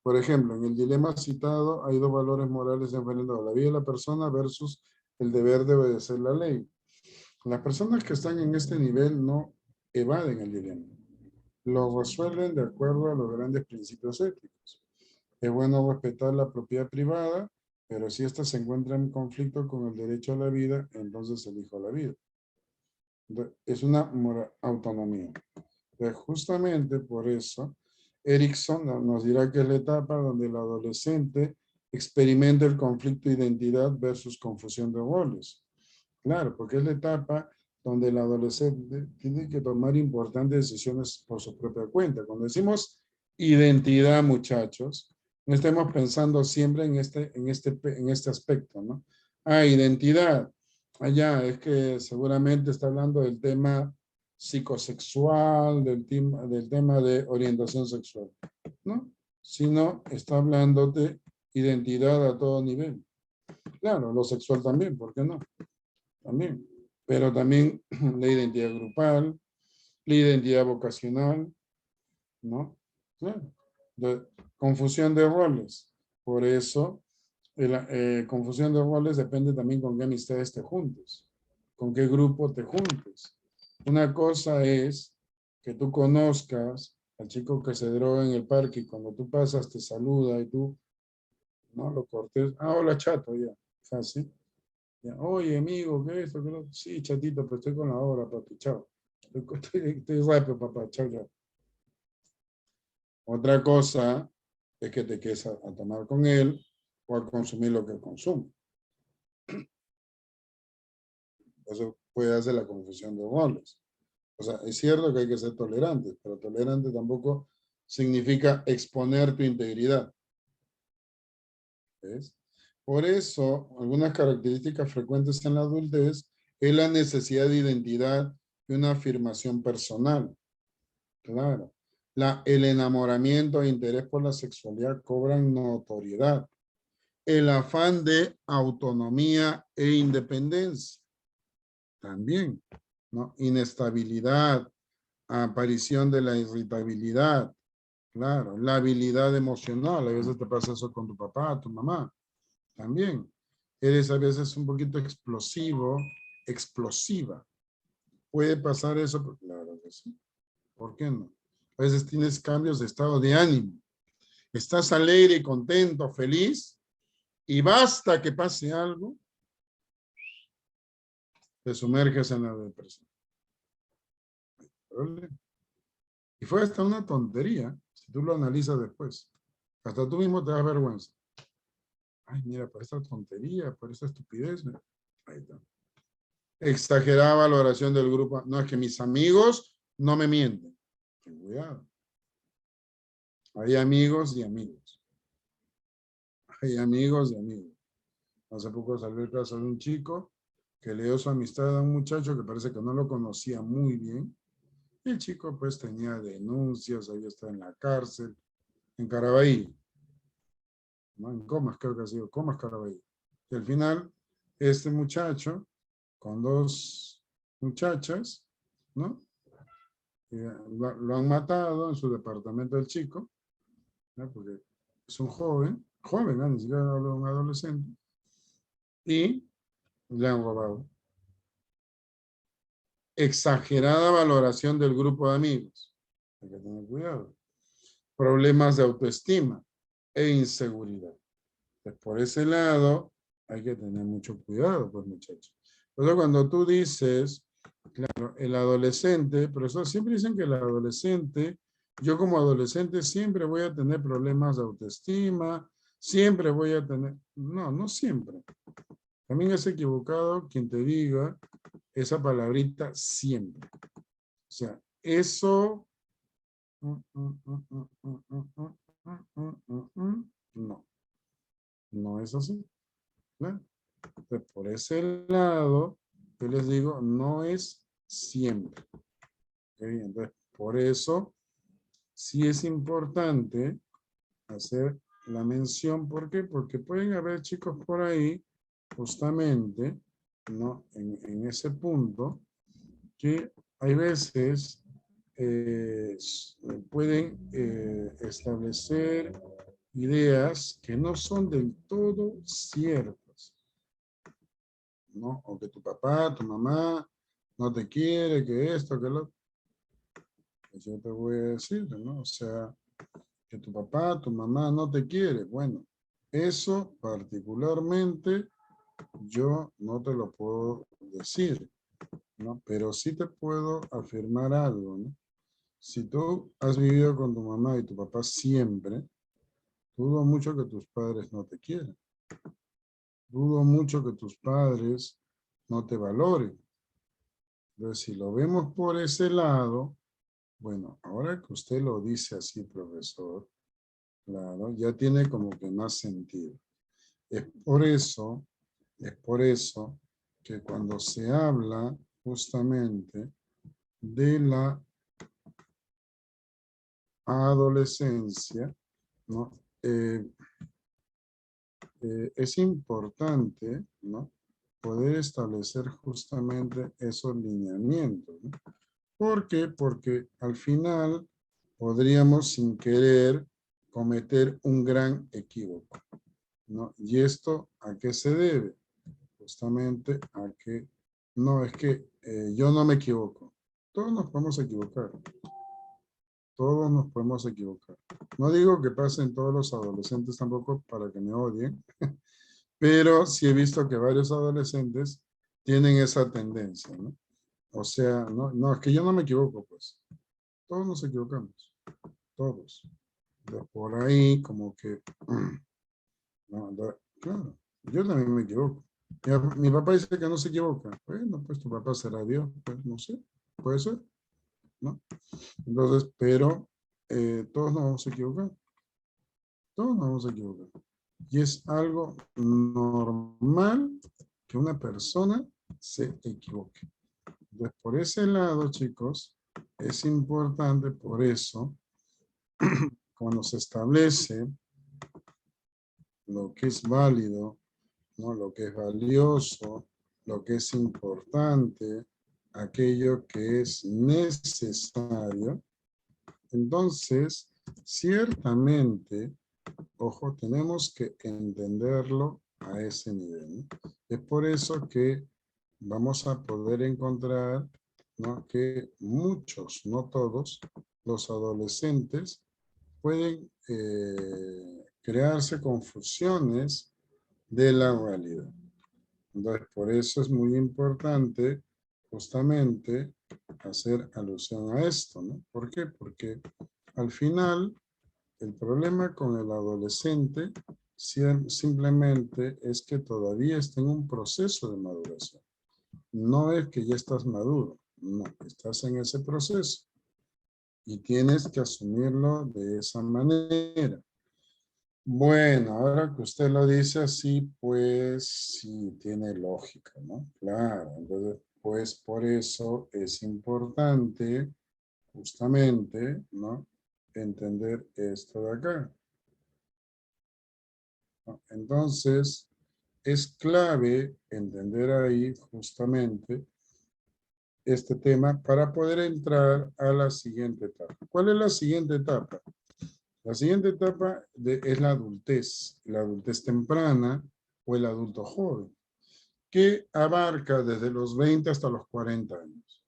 Por ejemplo, en el dilema citado hay 2 valores morales enfrentados, la vida de la persona versus el deber de obedecer la ley. Las personas que están en este nivel no evaden el dilema, lo resuelven de acuerdo a los grandes principios éticos. Es bueno respetar la propiedad privada, pero si ésta se encuentra en conflicto con el derecho a la vida, entonces elijo la vida. Es una autonomía. Entonces, justamente por eso, Erickson nos dirá que es la etapa donde el adolescente experimenta el conflicto de identidad versus confusión de roles. Claro, porque es la etapa donde el adolescente tiene que tomar importantes decisiones por su propia cuenta. Cuando decimos identidad, muchachos, no estemos pensando siempre en este aspecto, ¿no? Ah, identidad. Allá es que seguramente está hablando del tema psicosexual, del tema de orientación sexual. ¿no? Sino está hablándote identidad a todo nivel. Claro, lo sexual también, ¿por qué no? También. Pero también la identidad grupal, la identidad vocacional, ¿no? Claro. Confusión de roles. Por eso, confusión de roles depende también con qué amistades te juntes, con qué grupo te juntes. Una cosa es que tú conozcas al chico que se droga en el parque y cuando tú pasas te saluda y tú, no lo cortes. Ah, hola chato, ya. Fácil. Ya. Oye, amigo, ¿qué es esto? ¿Qué no? Sí, chatito, pero estoy con la hora, papi. Chao. Estoy rápido, papá. Chao, chao. Otra cosa es que te quedes a tomar con él o a consumir lo que él consume. Eso puede hacer la confusión de roles. O sea, es cierto que hay que ser tolerantes, pero tolerante tampoco significa exponer tu integridad. ¿Ves? Por eso, algunas características frecuentes en la adultez es la necesidad de identidad y una afirmación personal. Claro. El enamoramiento e interés por la sexualidad cobran notoriedad. El afán de autonomía e independencia. También, ¿no? Inestabilidad, aparición de la irritabilidad, claro, la habilidad emocional, a veces te pasa eso con tu papá, tu mamá, también. Eres a veces un poquito explosivo, explosiva. ¿Puede pasar eso? Pues claro que sí. ¿Por qué no? A veces tienes cambios de estado de ánimo. Estás alegre y contento, feliz, y basta que pase algo, te sumerges en la depresión. Y fue hasta una tontería, si tú lo analizas después. Hasta tú mismo te das vergüenza. Ay, mira, por esta tontería, por esta estupidez. Ahí está. Exagerada valoración del grupo. No, es que mis amigos no me mienten. Ten cuidado. Hay amigos y amigos. Hay amigos y amigos. Hace poco salió el caso de un chico que le dio su amistad a un muchacho que parece que no lo conocía muy bien. Y el chico pues tenía denuncias, había estado en la cárcel, en Caraballo. ¿No? En Comas, creo que ha sido Comas, Caraballo. Y al final, este muchacho, con dos muchachas, ¿no? Lo han matado en su departamento del chico, ¿no? Porque es un joven, ¿no? Ni siquiera hablo de un adolescente, y le han robado. Exagerada valoración del grupo de amigos. Hay que tener cuidado. Problemas de autoestima e inseguridad. Pues por ese lado hay que tener mucho cuidado, pues muchachos. Entonces cuando tú dices, claro, el adolescente, pero eso siempre dicen que el adolescente, yo como adolescente siempre voy a tener problemas de autoestima, siempre voy a tener, no, no siempre. También es equivocado quien te diga esa palabrita siempre. O sea, eso, no, no es así. ¿No? Entonces, por ese lado, yo les digo, no es siempre. ¿Okay? Entonces, por eso, sí es importante hacer la mención. ¿Por qué? Porque pueden haber chicos por ahí, justamente, ¿no? En ese punto, que hay veces pueden establecer ideas que no son del todo ciertas, ¿no? O que tu papá, tu mamá no te quiere, que esto, que lo... Pues yo te voy a decir, ¿no? O sea, que tu papá, tu mamá no te quiere. Bueno, eso particularmente yo no te lo puedo decir, ¿no? Pero sí te puedo afirmar algo, ¿no? Si tú has vivido con tu mamá y tu papá siempre, dudo mucho que tus padres no te quieran. Dudo mucho que tus padres no te valoren. Entonces, si lo vemos por ese lado, bueno, ahora que usted lo dice así, profesor, claro, ya tiene como que más sentido. Es por eso que cuando se habla justamente de la adolescencia, ¿no? Es importante, ¿no? Poder establecer justamente esos lineamientos, ¿no? ¿Por qué? Porque al final podríamos sin querer cometer un gran equívoco, ¿no? ¿Y esto a qué se debe? Justamente a que, no, es que yo no me equivoco. Todos nos podemos equivocar. Todos nos podemos equivocar. No digo que pasen todos los adolescentes tampoco para que me odien, pero sí he visto que varios adolescentes tienen esa tendencia, ¿no? O sea, no, es que yo no me equivoco, pues. Todos nos equivocamos, todos. De por ahí, como que, no, claro, yo también me equivoco. Mi papá dice que no se equivoca. Bueno, pues tu papá será Dios, pues no sé, puede ser, ¿no? Entonces, pero todos nos vamos a equivocar, todos nos vamos a equivocar. Y es algo normal que una persona se equivoque. Entonces, por ese lado, chicos, es importante, por eso, cuando se establece lo que es válido, ¿no? Lo que es valioso, lo que es importante, aquello que es necesario, entonces, ciertamente, ojo, tenemos que entenderlo a ese nivel, ¿no? Es por eso que vamos a poder encontrar, ¿no? Que muchos, no todos, los adolescentes pueden crearse confusiones de la realidad. Entonces, por eso es muy importante justamente hacer alusión a esto, ¿no? ¿Por qué? Porque al final el problema con el adolescente simplemente es que todavía está en un proceso de maduración. No es que ya estás maduro, no, estás en ese proceso y tienes que asumirlo de esa manera. Bueno, ahora que usted lo dice así, pues sí, tiene lógica, ¿no? Claro, entonces, pues por eso es importante justamente, ¿no? Entender esto de acá, ¿no? Entonces, es clave entender ahí justamente este tema para poder entrar a la siguiente etapa. ¿Cuál es la siguiente etapa? La siguiente etapa es la adultez temprana o el adulto joven, que abarca desde los 20 hasta los 40 años.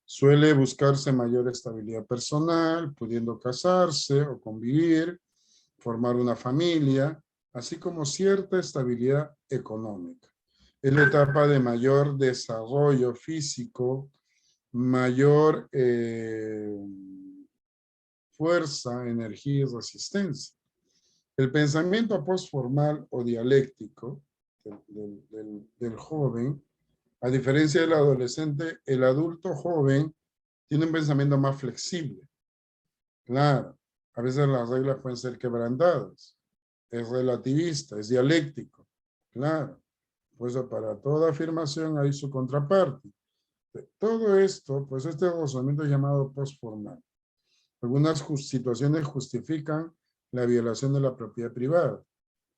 Suele buscarse mayor estabilidad personal, pudiendo casarse o convivir, formar una familia, así como cierta estabilidad económica. Es la etapa de mayor desarrollo físico, mayor fuerza, energía y resistencia. El pensamiento postformal o dialéctico del joven, a diferencia del adolescente, el adulto joven tiene un pensamiento más flexible. Claro, a veces las reglas pueden ser quebrantadas. Es relativista, es dialéctico. Claro, pues para toda afirmación hay su contraparte. Todo esto, pues este razonamiento es llamado postformal. Algunas situaciones justifican la violación de la propiedad privada.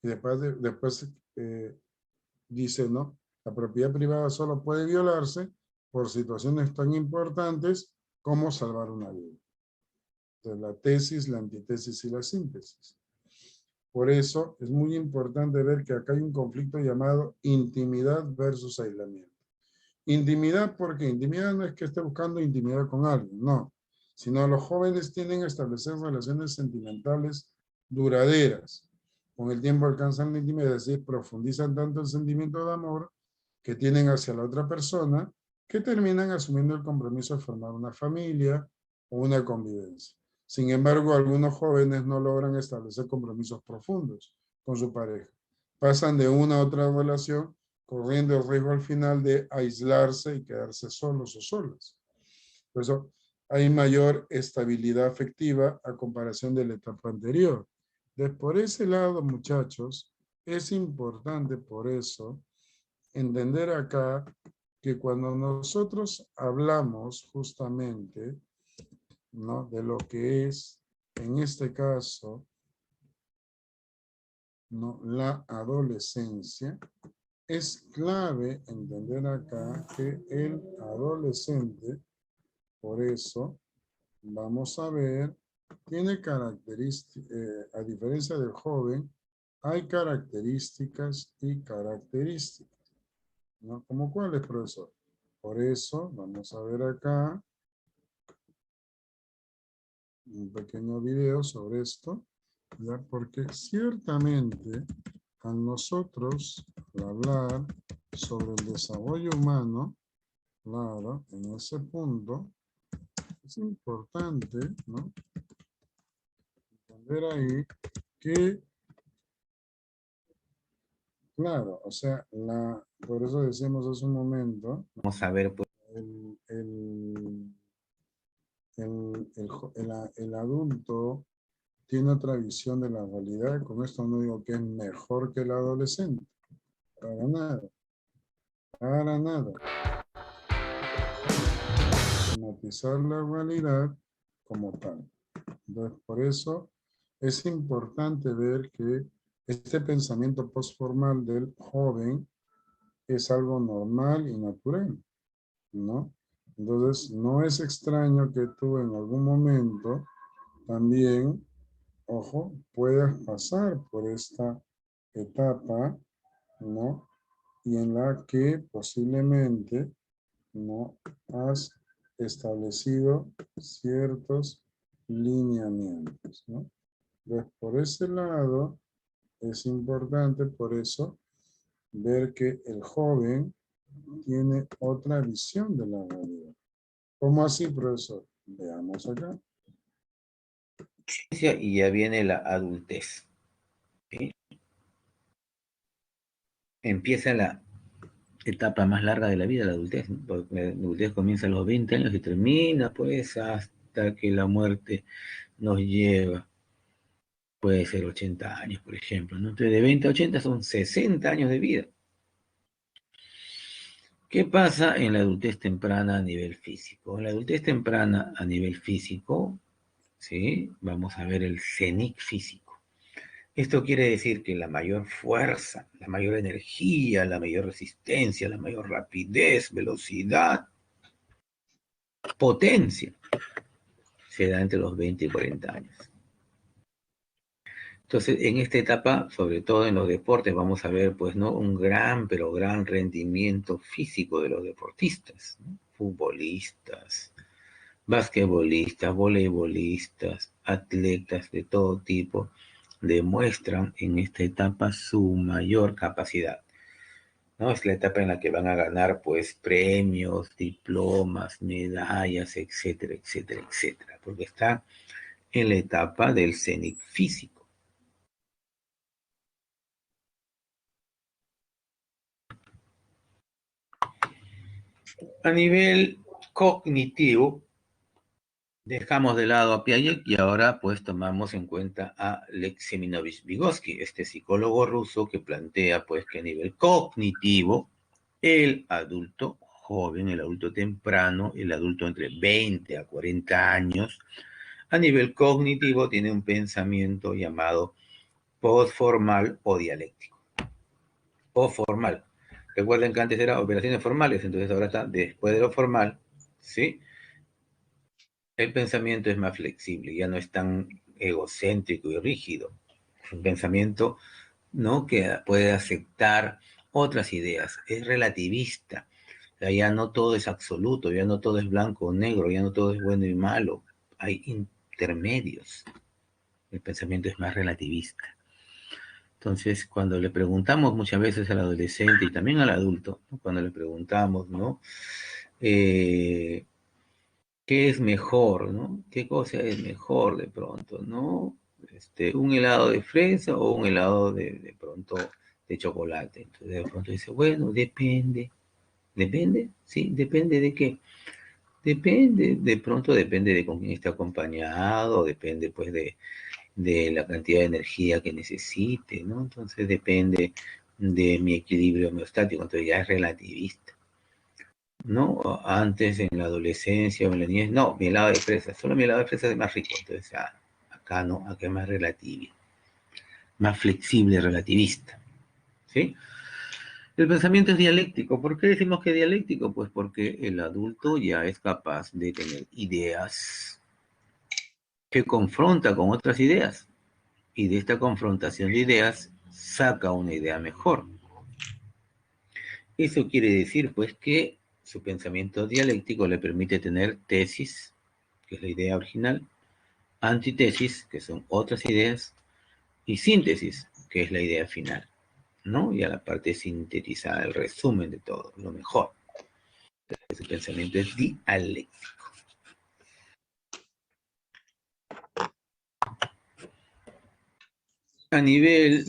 Y después dice, ¿no? La propiedad privada solo puede violarse por situaciones tan importantes como salvar una vida. Entonces, la tesis, la antítesis y la síntesis. Por eso es muy importante ver que acá hay un conflicto llamado intimidad versus aislamiento. Intimidad, porque intimidad no es que esté buscando intimidad con alguien, no, sino los jóvenes tienden a establecer relaciones sentimentales duraderas. Con el tiempo alcanzan la intimidad, es decir, profundizan tanto el sentimiento de amor que tienen hacia la otra persona, que terminan asumiendo el compromiso de formar una familia o una convivencia. Sin embargo, algunos jóvenes no logran establecer compromisos profundos con su pareja. Pasan de una a otra relación corriendo el riesgo al final de aislarse y quedarse solos o solas. Por eso hay mayor estabilidad afectiva a comparación de la etapa anterior. Entonces, por ese lado, muchachos, es importante por eso entender acá que cuando nosotros hablamos justamente, ¿no? De lo que es en este caso, ¿no? La adolescencia, es clave entender acá que el adolescente, por eso, vamos a ver, tiene características, a diferencia del joven, hay características y características, ¿no? ¿Cómo cuáles, profesor? Por eso, vamos a ver acá un pequeño video sobre esto, ¿ya? Porque ciertamente a nosotros, al hablar sobre el desarrollo humano, claro, en ese punto, es importante, ¿no? Entender ahí que, claro, o sea, por eso decíamos hace un momento, Vamos a ver, pues, el, el, el adulto tiene otra visión de la realidad. Con esto no digo que es mejor que el adolescente, para nada, para nada. Matizar la realidad como tal. Entonces, por eso es importante ver que este pensamiento postformal del joven es algo normal y natural, ¿no? Entonces, no es extraño que tú en algún momento también, ojo, puedas pasar por esta etapa, ¿no? Y en la que posiblemente no has establecido ciertos lineamientos, ¿no? Entonces, por ese lado, es importante, por eso, ver que el joven tiene otra visión de la realidad. ¿Cómo así, profesor? Veamos acá. y ya viene la adultez. ¿Sí? Empieza la etapa más larga de la vida, la adultez, ¿no? Porque la adultez comienza a los 20 años y termina, pues, hasta que la muerte nos lleva. Puede ser 80 años, por ejemplo, ¿no? Entonces, de 20 a 80 son 60 años de vida. ¿Qué pasa en la adultez temprana a nivel físico? En la adultez temprana a nivel físico, ¿sí? Vamos a ver el CENIC físico. Esto quiere decir que la mayor fuerza, la mayor energía, la mayor resistencia, la mayor rapidez, velocidad, potencia, se da entre los 20 y 40 años. Entonces, en esta etapa, sobre todo en los deportes, vamos a ver, pues, ¿no? Un gran, pero gran rendimiento físico de los deportistas, ¿no? Futbolistas, basquetbolistas, voleibolistas, atletas de todo tipo, demuestran en esta etapa su mayor capacidad, ¿no? Es la etapa en la que van a ganar, pues, premios, diplomas, medallas, etcétera, etcétera, etcétera, porque está en la etapa del CENIC físico. A nivel cognitivo, dejamos de lado a Piaget y ahora pues tomamos en cuenta a Lex Seminovich Vygotsky, este psicólogo ruso que plantea pues que a nivel cognitivo el adulto joven, el adulto temprano, el adulto entre 20 a 40 años, a nivel cognitivo tiene un pensamiento llamado postformal o dialéctico. O formal. Recuerden que antes eran operaciones formales, entonces ahora está después de lo formal, ¿sí? El pensamiento es más flexible, ya no es tan egocéntrico y rígido. Es un pensamiento, ¿no? Que puede aceptar otras ideas, es relativista. O sea, ya no todo es absoluto, ya no todo es blanco o negro, ya no todo es bueno y malo. Hay intermedios. El pensamiento es más relativista. Entonces, cuando le preguntamos muchas veces al adolescente y también al adulto, ¿no? Cuando le preguntamos, ¿no? ¿Qué es mejor, no? ¿Qué cosa es mejor de pronto, no? Un helado de fresa o un helado de pronto de chocolate. Entonces de pronto dice, bueno, depende. ¿Depende? Sí, depende de qué. Depende, de pronto depende de con quién esté acompañado, depende pues de la cantidad de energía que necesite, ¿no? Entonces depende de mi equilibrio homeostático, entonces ya es relativista, ¿no? Antes en la adolescencia o en la niñez, no, mi helado de fresa, solo mi helado de fresa es más rico, entonces cercano a que más relativo, más flexible, relativista. ¿Sí? El pensamiento es dialéctico. ¿Por qué decimos que es dialéctico? Pues porque el adulto ya es capaz de tener ideas que confronta con otras ideas. Y de esta confrontación de ideas saca una idea mejor. Eso quiere decir, pues, que su pensamiento dialéctico le permite tener tesis, que es la idea original, antítesis, que son otras ideas, y síntesis, que es la idea final, ¿no? Y a la parte sintetizada, el resumen de todo, lo mejor. Ese pensamiento es dialéctico. A nivel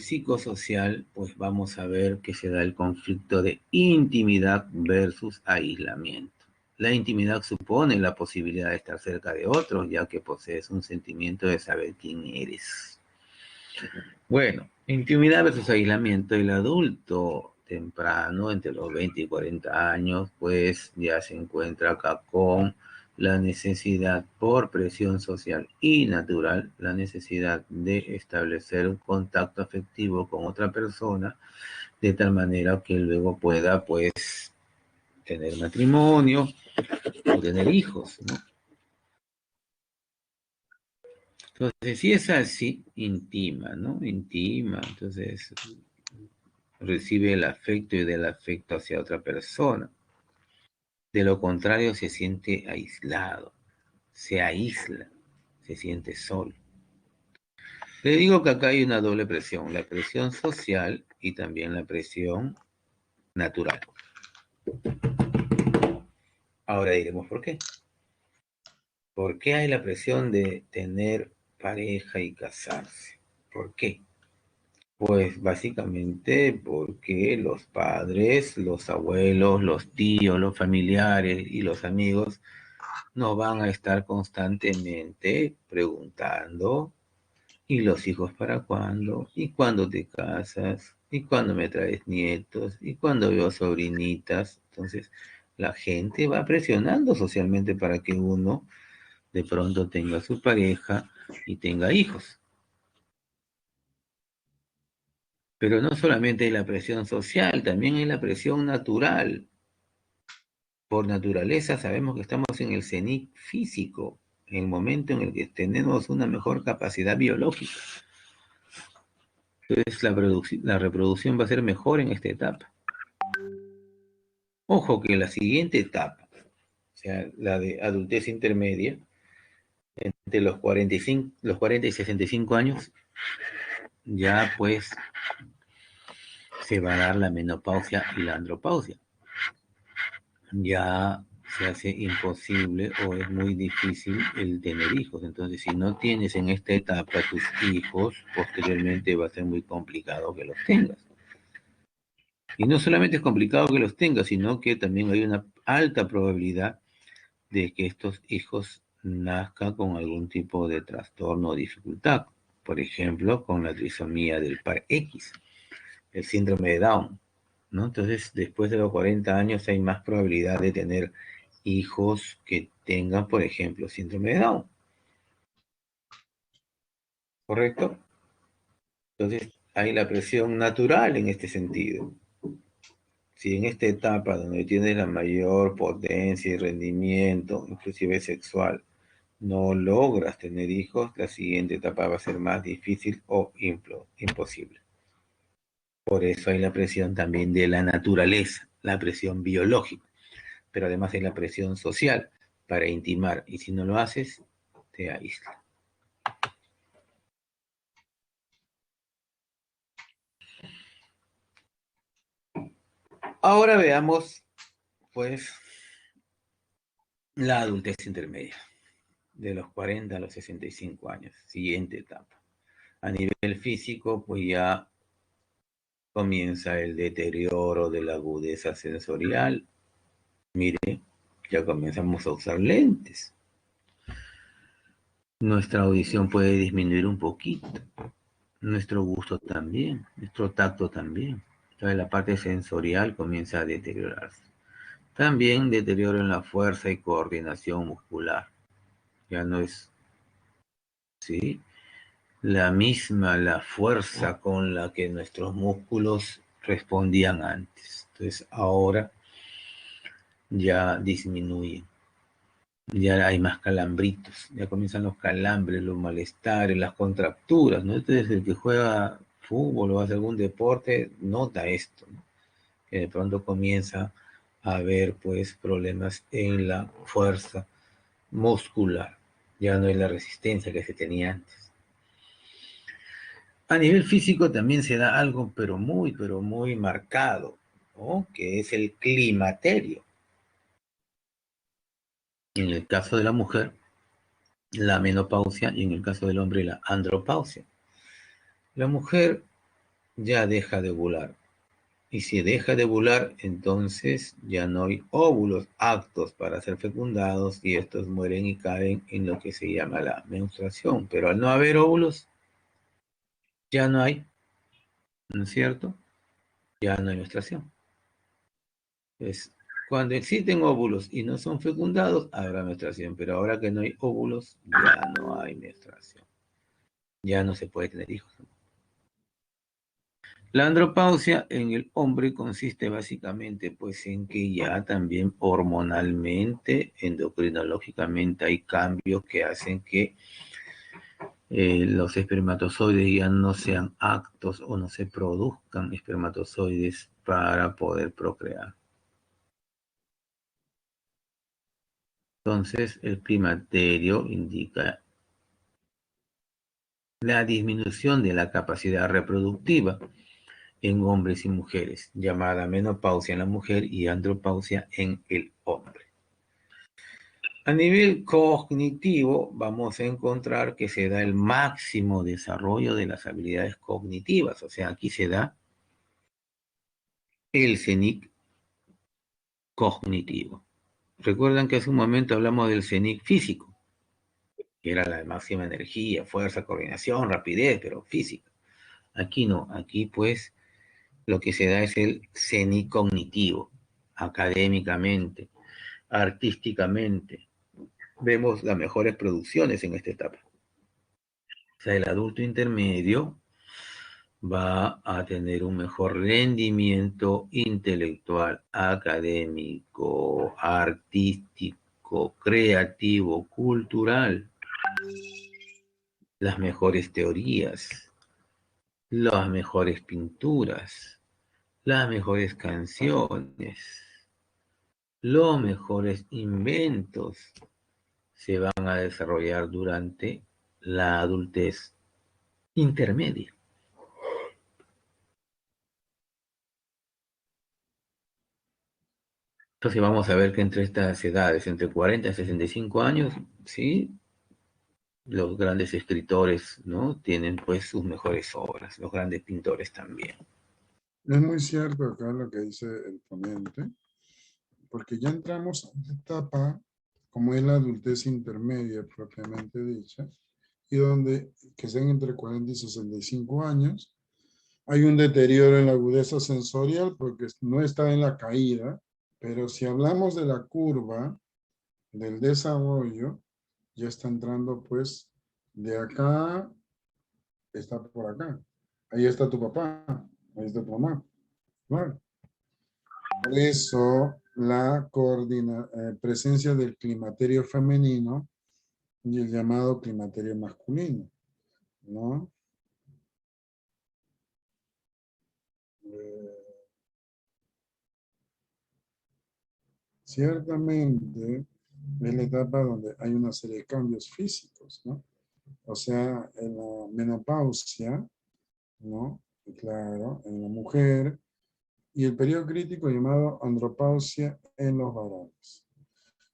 psicosocial, pues vamos a ver que se da el conflicto de intimidad versus aislamiento. La intimidad supone la posibilidad de estar cerca de otros, ya que posees un sentimiento de saber quién eres. Bueno, intimidad versus aislamiento. El adulto temprano, entre los 20 y 40 años, pues ya se encuentra acá con la necesidad por presión social y natural, la necesidad de establecer un contacto afectivo con otra persona, de tal manera que luego pueda, pues, tener matrimonio o tener hijos, ¿no? Entonces, si es así, intima, ¿no? Intima, entonces recibe el afecto y del afecto hacia otra persona. De lo contrario, se siente aislado, se aísla, se siente solo. Le digo que acá hay una doble presión, la presión social y también la presión natural. Ahora diremos por qué. ¿Por qué hay la presión de tener pareja y casarse? ¿Por qué? Pues básicamente porque los padres, los abuelos, los tíos, los familiares y los amigos no van a estar constantemente preguntando, ¿y los hijos para cuándo? ¿Y cuándo te casas? ¿Y cuándo me traes nietos? ¿Y cuándo veo sobrinitas? Entonces, la gente va presionando socialmente para que uno de pronto tenga su pareja y tenga hijos. Pero no solamente hay la presión social, también hay la presión natural. Por naturaleza sabemos que estamos en el cenit físico, en el momento en el que tenemos una mejor capacidad biológica. Entonces la reproducción va a ser mejor en esta etapa. Ojo que la siguiente etapa, o sea, la de adultez intermedia, entre los 40 y 65 años, ya pues se va a dar la menopausia y la andropausia. Ya se hace imposible o es muy difícil el tener hijos. Entonces, si no tienes en esta etapa tus hijos, posteriormente va a ser muy complicado que los tengas. Y no solamente es complicado que los tengas, sino que también hay una alta probabilidad de que estos hijos nazcan con algún tipo de trastorno o dificultad. Por ejemplo, con la trisomía del par X, el síndrome de Down, ¿no? Entonces, después de los 40 años hay más probabilidad de tener hijos que tengan, por ejemplo, síndrome de Down. ¿Correcto? Entonces, hay la presión natural en este sentido. Si en esta etapa donde tienes la mayor potencia y rendimiento, inclusive sexual, no logras tener hijos, la siguiente etapa va a ser más difícil o imposible. Por eso hay la presión también de la naturaleza, la presión biológica, pero además hay la presión social para intimar, y si no lo haces, te aísla. Ahora veamos, pues, la adultez intermedia, de los 40 a los 65 años, siguiente etapa. A nivel físico, pues ya comienza el deterioro de la agudeza sensorial. Mire, ya comenzamos a usar lentes. Nuestra audición puede disminuir un poquito. Nuestro gusto también, nuestro tacto también. Entonces la parte sensorial comienza a deteriorarse. También deterioro en la fuerza y coordinación muscular. Ya no es, ¿sí? La fuerza con la que nuestros músculos respondían antes. Entonces ahora ya disminuye. Ya hay más calambritos, ya comienzan los calambres, los malestares, las contracturas, ¿no? Entonces el que juega fútbol o hace algún deporte nota esto, ¿no? Que de pronto comienza a haber pues problemas en la fuerza muscular, ya no es la resistencia que se tenía antes. A nivel físico también se da algo pero muy marcado, ¿no? Que es el climaterio. En el caso de la mujer, la menopausia, y en el caso del hombre, la andropausia. La mujer ya deja de ovular, y si deja de ovular, entonces ya no hay óvulos aptos para ser fecundados y estos mueren y caen en lo que se llama la menstruación. Pero al no haber óvulos, ya no hay, ¿no es cierto? Ya no hay menstruación. Es cuando existen óvulos y no son fecundados, habrá menstruación, pero ahora que no hay óvulos, ya no hay menstruación. Ya no se puede tener hijos. La andropausia en el hombre consiste básicamente pues en que ya también hormonalmente, endocrinológicamente hay cambios que hacen que los espermatozoides ya no sean aptos o no se produzcan espermatozoides para poder procrear. Entonces el climaterio indica la disminución de la capacidad reproductiva en hombres y mujeres, llamada menopausia en la mujer y andropausia en el hombre. A nivel cognitivo, vamos a encontrar que se da el máximo desarrollo de las habilidades cognitivas, o sea, aquí se da el CENIC cognitivo. Recuerdan que hace un momento hablamos del CENIC físico, que era la máxima energía, fuerza, coordinación, rapidez, pero física. Aquí no, aquí pues lo que se da es el CENIC cognitivo, académicamente, artísticamente. Vemos las mejores producciones en esta etapa. O sea, el adulto intermedio va a tener un mejor rendimiento intelectual, académico, artístico, creativo, cultural, las mejores teorías, las mejores pinturas, las mejores canciones, los mejores inventos se van a desarrollar durante la adultez intermedia. Entonces vamos a ver que entre estas edades, entre 40 y 65 años, ¿sí? Los grandes escritores, ¿no? Tienen pues sus mejores obras, los grandes pintores también. Es muy cierto acá lo que dice el ponente, porque ya entramos a una etapa como es la adultez intermedia propiamente dicha, y donde, que sean entre 40 y 65 años, hay un deterioro en la agudeza sensorial porque no está en la caída, pero si hablamos de la curva del desarrollo, ya está entrando pues de acá, está por acá. Ahí está tu papá, ahí está tu mamá. Claro. Por eso la presencia del climaterio femenino y el llamado climaterio masculino, ¿no? Ciertamente es la etapa donde hay una serie de cambios físicos, ¿no? O sea, en la menopausia, ¿no? Y claro, en la mujer, y el periodo crítico llamado andropausia en los varones.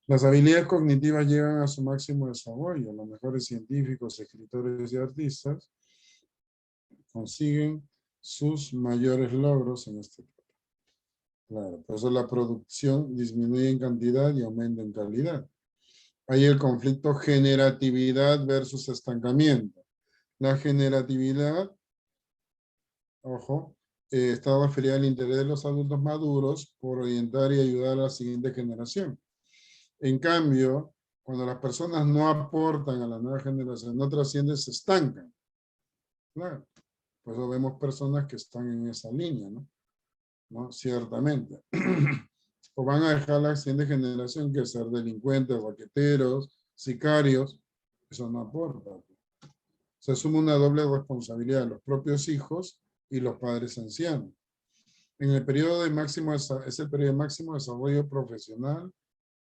Las habilidades cognitivas llegan a su máximo desarrollo. Los mejores científicos, escritores y artistas consiguen sus mayores logros en este etapa. Claro, por eso la producción disminuye en cantidad y aumenta en calidad. Hay el conflicto generatividad versus estancamiento. La generatividad, ojo, está referida al interés de los adultos maduros por orientar y ayudar a la siguiente generación. En cambio, Cuando las personas no aportan a la nueva generación, no trascienden, se estancan. Claro. Por eso vemos personas que están en esa línea, ¿no? ¿No? Ciertamente. O van a dejar la siguiente generación que ser delincuentes, raqueteros, sicarios. Eso no aporta. Se asume una doble responsabilidad de los propios hijos y los padres ancianos. En el periodo de máximo, es el periodo de máximo desarrollo profesional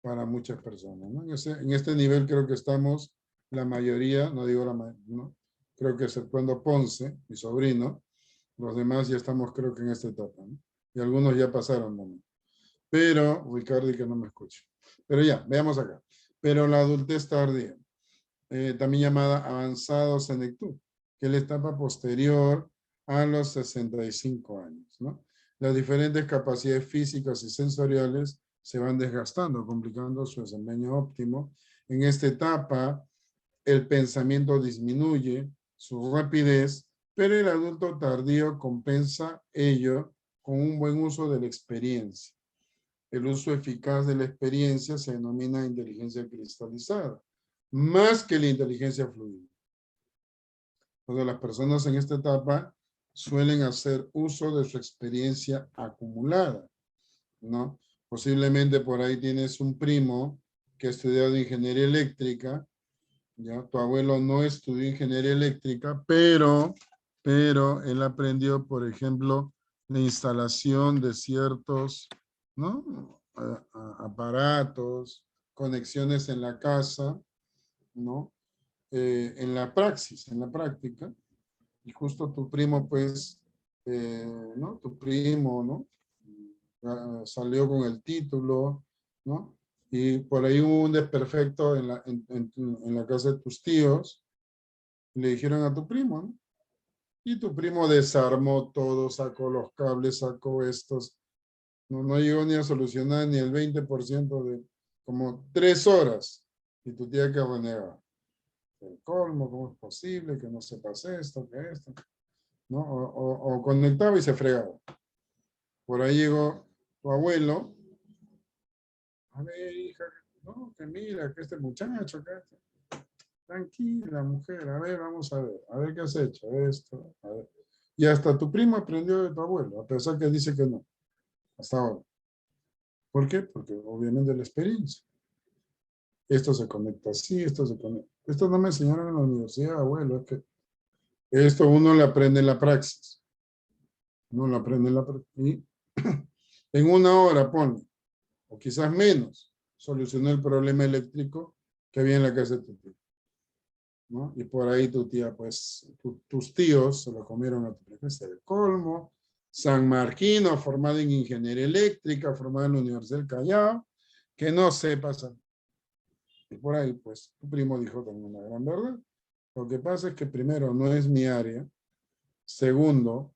para muchas personas, ¿no? En este nivel creo que estamos la mayoría, no digo la mayoría, ¿no? Creo que exceptuando Ponce, mi sobrino, los demás ya estamos creo que en esta etapa, ¿no? Y algunos ya pasaron, ¿no? Pero, Ricardo, que no me escuche. Pero ya, veamos acá. Pero la adultez tardía, también llamada avanzado senectud, que es la etapa posterior a los 65 años, ¿no? Las diferentes capacidades físicas y sensoriales se van desgastando, complicando su desempeño óptimo. En esta etapa, el pensamiento disminuye, su rapidez, pero el adulto tardío compensa ello con un buen uso de la experiencia. El uso eficaz de la experiencia se denomina inteligencia cristalizada, más que la inteligencia fluida. Entonces, las personas en esta etapa suelen hacer uso de su experiencia acumulada, ¿no? Posiblemente por ahí tienes un primo que ha estudiado ingeniería eléctrica, ¿ya? Tu abuelo no estudió ingeniería eléctrica, pero él aprendió, por ejemplo, la instalación de ciertos, ¿no? Aparatos, conexiones en la casa, ¿no? En la praxis, en la práctica, y justo tu primo, pues, ¿no? Tu primo, ¿no? Salió con el título, ¿no? Y por ahí hubo un desperfecto en la casa de tus tíos, y le dijeron a tu primo, ¿no? Y tu primo desarmó todo, sacó los cables, sacó estos, no llegó ni a solucionar ni el 20% de como 3 horas, y tu tía que renegaba. El colmo, ¿cómo es posible que no sepas esto, que esto? ¿No? O conectaba y se fregaba. Por ahí llegó tu abuelo. A ver, hija, no, que mira, que este muchacho acá. Tranquila, mujer, vamos a ver qué has hecho, esto, a ver. Y hasta tu primo aprendió de tu abuelo, a pesar que dice que no, hasta ahora. ¿Por qué? Porque obviamente la experiencia. Esto se conecta así, esto se conecta. Esto no me enseñaron en la universidad, abuelo, es que esto uno le aprende en la praxis. Uno lo aprende en la praxis. Y en 1 hora, ponle, o quizás menos, solucionó el problema eléctrico que había en la casa de tu tía, ¿no? Y por ahí tu tía, pues, tus tíos se lo comieron a tu tía. Ese es el colmo. San Marquino, formado en ingeniería eléctrica, formado en la Universidad del Callao, que no sepas. Y por ahí, pues, tu primo dijo también una gran verdad. Lo que pasa es que primero, no es mi área. Segundo,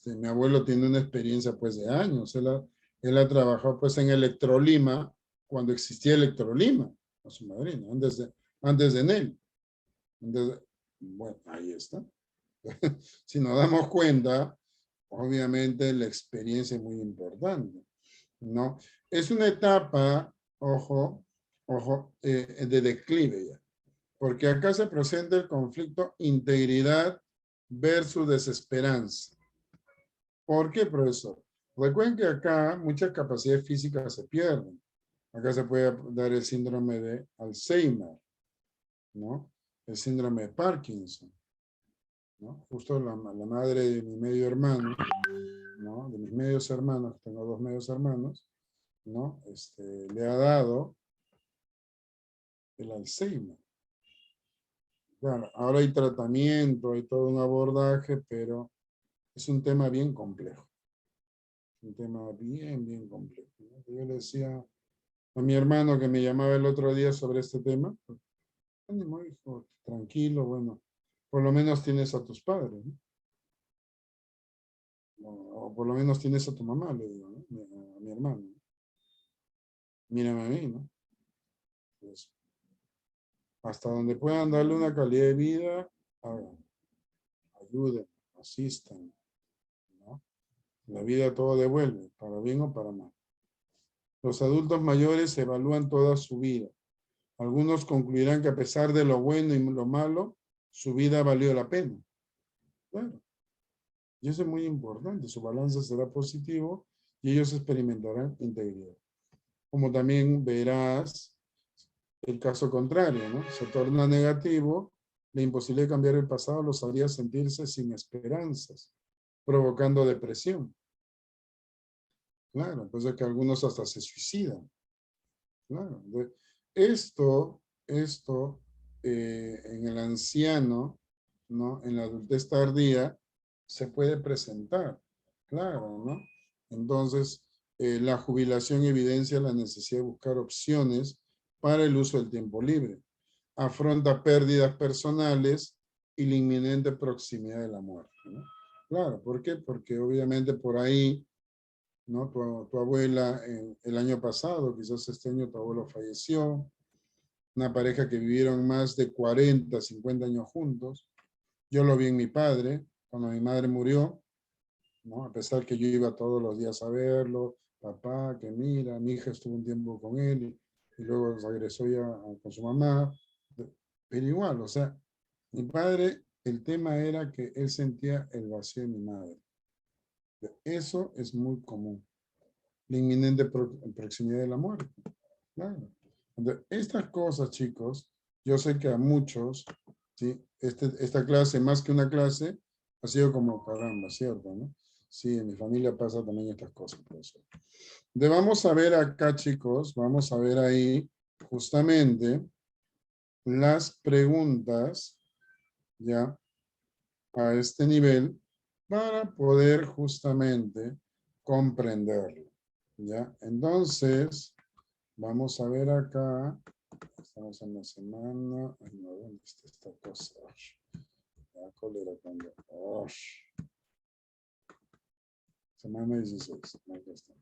mi abuelo tiene una experiencia, pues, de años. Él ha trabajado, pues, en Electrolima, cuando existía Electrolima, a su madrina, antes de Nel. Entonces, bueno, ahí está. Si nos damos cuenta, obviamente la experiencia es muy importante, ¿no? Es una etapa, ojo, de declive ya, porque acá se presenta el conflicto integridad versus desesperanza. ¿Por qué, profesor? Recuerden que acá muchas capacidades físicas se pierden. Acá se puede dar el síndrome de Alzheimer, ¿no? El síndrome de Parkinson, ¿no? Justo la madre de mi medio hermano, ¿no? De mis medios hermanos, tengo 2 medios hermanos, ¿no? Le ha dado el Alzheimer. Claro, ahora hay tratamiento, hay todo un abordaje, pero es un tema bien complejo. Un tema bien complejo, ¿no? Yo le decía a mi hermano que me llamaba el otro día sobre este tema, ánimo, hijo, tranquilo, bueno, por lo menos tienes a tus padres, ¿no? O por lo menos tienes a tu mamá, le digo, ¿no? A mi hermano. Mírame a mí, ¿no? Pues, hasta donde puedan darle una calidad de vida, hagan, ayuden, asistan, ¿no? La vida todo devuelve, para bien o para mal. Los adultos mayores evalúan toda su vida. Algunos concluirán que a pesar de lo bueno y lo malo, su vida valió la pena. Claro. Y eso es muy importante. Su balance será positivo y ellos experimentarán integridad. Como también verás el caso contrario, ¿no? Se torna negativo, la imposibilidad de cambiar el pasado los haría sentirse sin esperanzas, provocando depresión. Claro, pues es que algunos hasta se suicidan. Claro. Esto en el anciano, ¿no? En la adultez tardía, se puede presentar. Claro, ¿no? Entonces, la jubilación evidencia la necesidad de buscar opciones para el uso del tiempo libre. Afronta pérdidas personales y la inminente proximidad de la muerte, ¿no? Claro, ¿por qué? Porque obviamente por ahí, ¿no? Tu abuela el año pasado, quizás este año tu abuelo falleció, una pareja que vivieron más de 40, 50 años juntos. Yo lo vi en mi padre, cuando mi madre murió, ¿no? A pesar que yo iba todos los días a verlo, papá, que mira, mi hija estuvo un tiempo con él y luego regresó ya con su mamá, pero igual, o sea, mi padre, el tema era que él sentía el vacío de mi madre. Eso es muy común. La inminente proximidad de la muerte. Claro. Entonces, estas cosas, chicos, yo sé que a muchos, ¿sí? Esta clase, más que una clase, ha sido como caramba, ¿cierto? ¿No? Sí, en mi familia pasa también estas cosas. Por eso. Entonces, vamos a ver acá, chicos, vamos a ver ahí justamente las preguntas, ya, a este nivel, para poder justamente comprenderlo, ¿ya? Entonces, vamos a ver acá. Estamos en la semana. Ay, no, ¿dónde está esta cosa? La cólera cuando. Semana 16. Aquí está.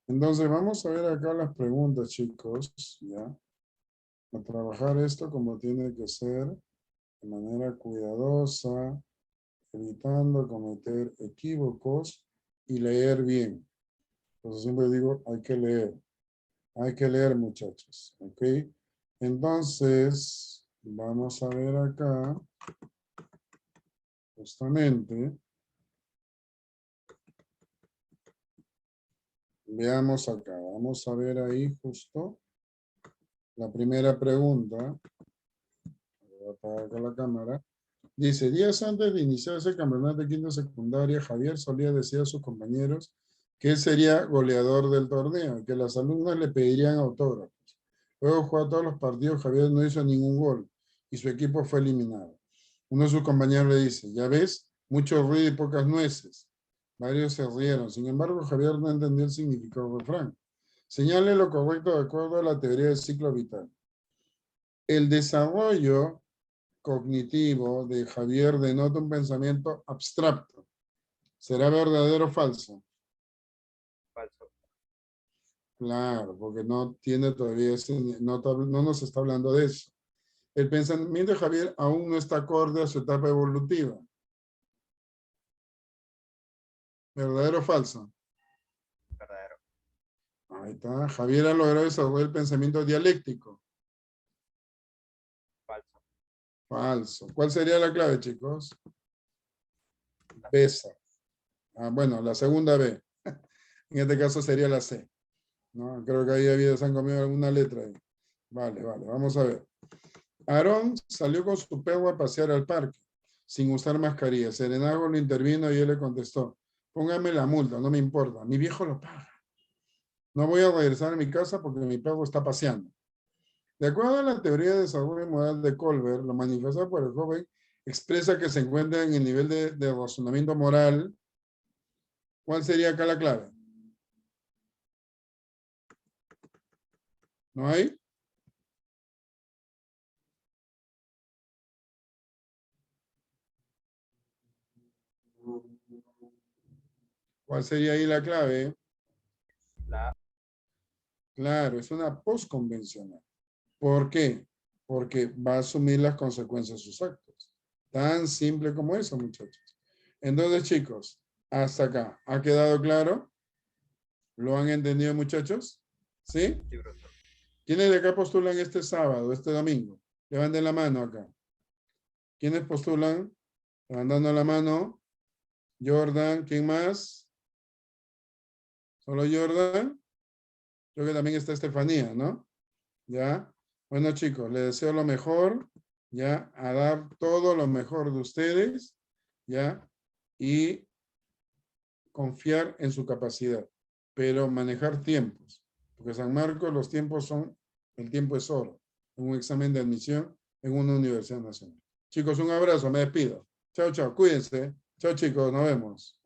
Entonces, vamos a ver acá las preguntas, chicos. ¿Ya? A trabajar esto como tiene que ser, de manera cuidadosa, evitando cometer equívocos y leer bien. Entonces, siempre digo, hay que leer. Hay que leer, muchachos. ¿Ok? Entonces, vamos a ver acá, justamente, veamos acá, vamos a ver ahí justo la primera pregunta. Voy a apagar acá la cámara. Dice, días antes de iniciar ese campeonato de quinta secundaria, Javier solía decir a sus compañeros que él sería goleador del torneo y que las alumnas le pedirían autógrafos. Luego jugó a todos los partidos, Javier no hizo ningún gol y su equipo fue eliminado. Uno de sus compañeros le dice, ya ves, mucho ruido y pocas nueces. Varios se rieron. Sin embargo, Javier no entendió el significado del refrán. Señale lo correcto de acuerdo a la teoría del ciclo vital. El desarrollo cognitivo de Javier denota un pensamiento abstracto. ¿Será verdadero o falso? Falso. Claro, porque no tiene todavía ese, no nos está hablando de eso. El pensamiento de Javier aún no está acorde a su etapa evolutiva. ¿Verdadero o falso? Verdadero. Ahí está. Javier ha logrado desarrollar el pensamiento dialéctico. Falso. Falso. ¿Cuál sería la clave, chicos? Besa. Bueno, la segunda B. En este caso sería la C. ¿No? Creo que ahí se han comido alguna letra ahí. Vale, vamos a ver. Aarón salió con su perro a pasear al parque sin usar mascarilla. Serenago lo intervino y él le contestó, póngame la multa, no me importa, mi viejo lo paga. No voy a regresar a mi casa porque mi perro está paseando. De acuerdo a la teoría de desarrollo moral de Colbert, lo manifestado por el joven expresa que se encuentra en el nivel de razonamiento moral. ¿Cuál sería acá la clave? ¿No hay? ¿Cuál sería ahí la clave? Claro, es una postconvencional. ¿Por qué? Porque va a asumir las consecuencias de sus actos. Tan simple como eso, muchachos. Entonces, chicos, hasta acá. ¿Ha quedado claro? ¿Lo han entendido, muchachos? ¿Sí? Sí, profesor. ¿Quiénes de acá postulan este sábado, este domingo? Levanten la mano acá. ¿Quiénes postulan? Levantando la mano. Jordan, ¿quién más? ¿Solo Jordan? Creo que también está Estefanía, ¿no? ¿Ya? Bueno, chicos, les deseo lo mejor, ¿ya? A dar todo lo mejor de ustedes, ¿ya? Y confiar en su capacidad, pero manejar tiempos, porque San Marcos los tiempos son, el tiempo es oro, en un examen de admisión en una universidad nacional. Chicos, un abrazo, me despido. Chao, chao, cuídense. Chao, chicos, nos vemos.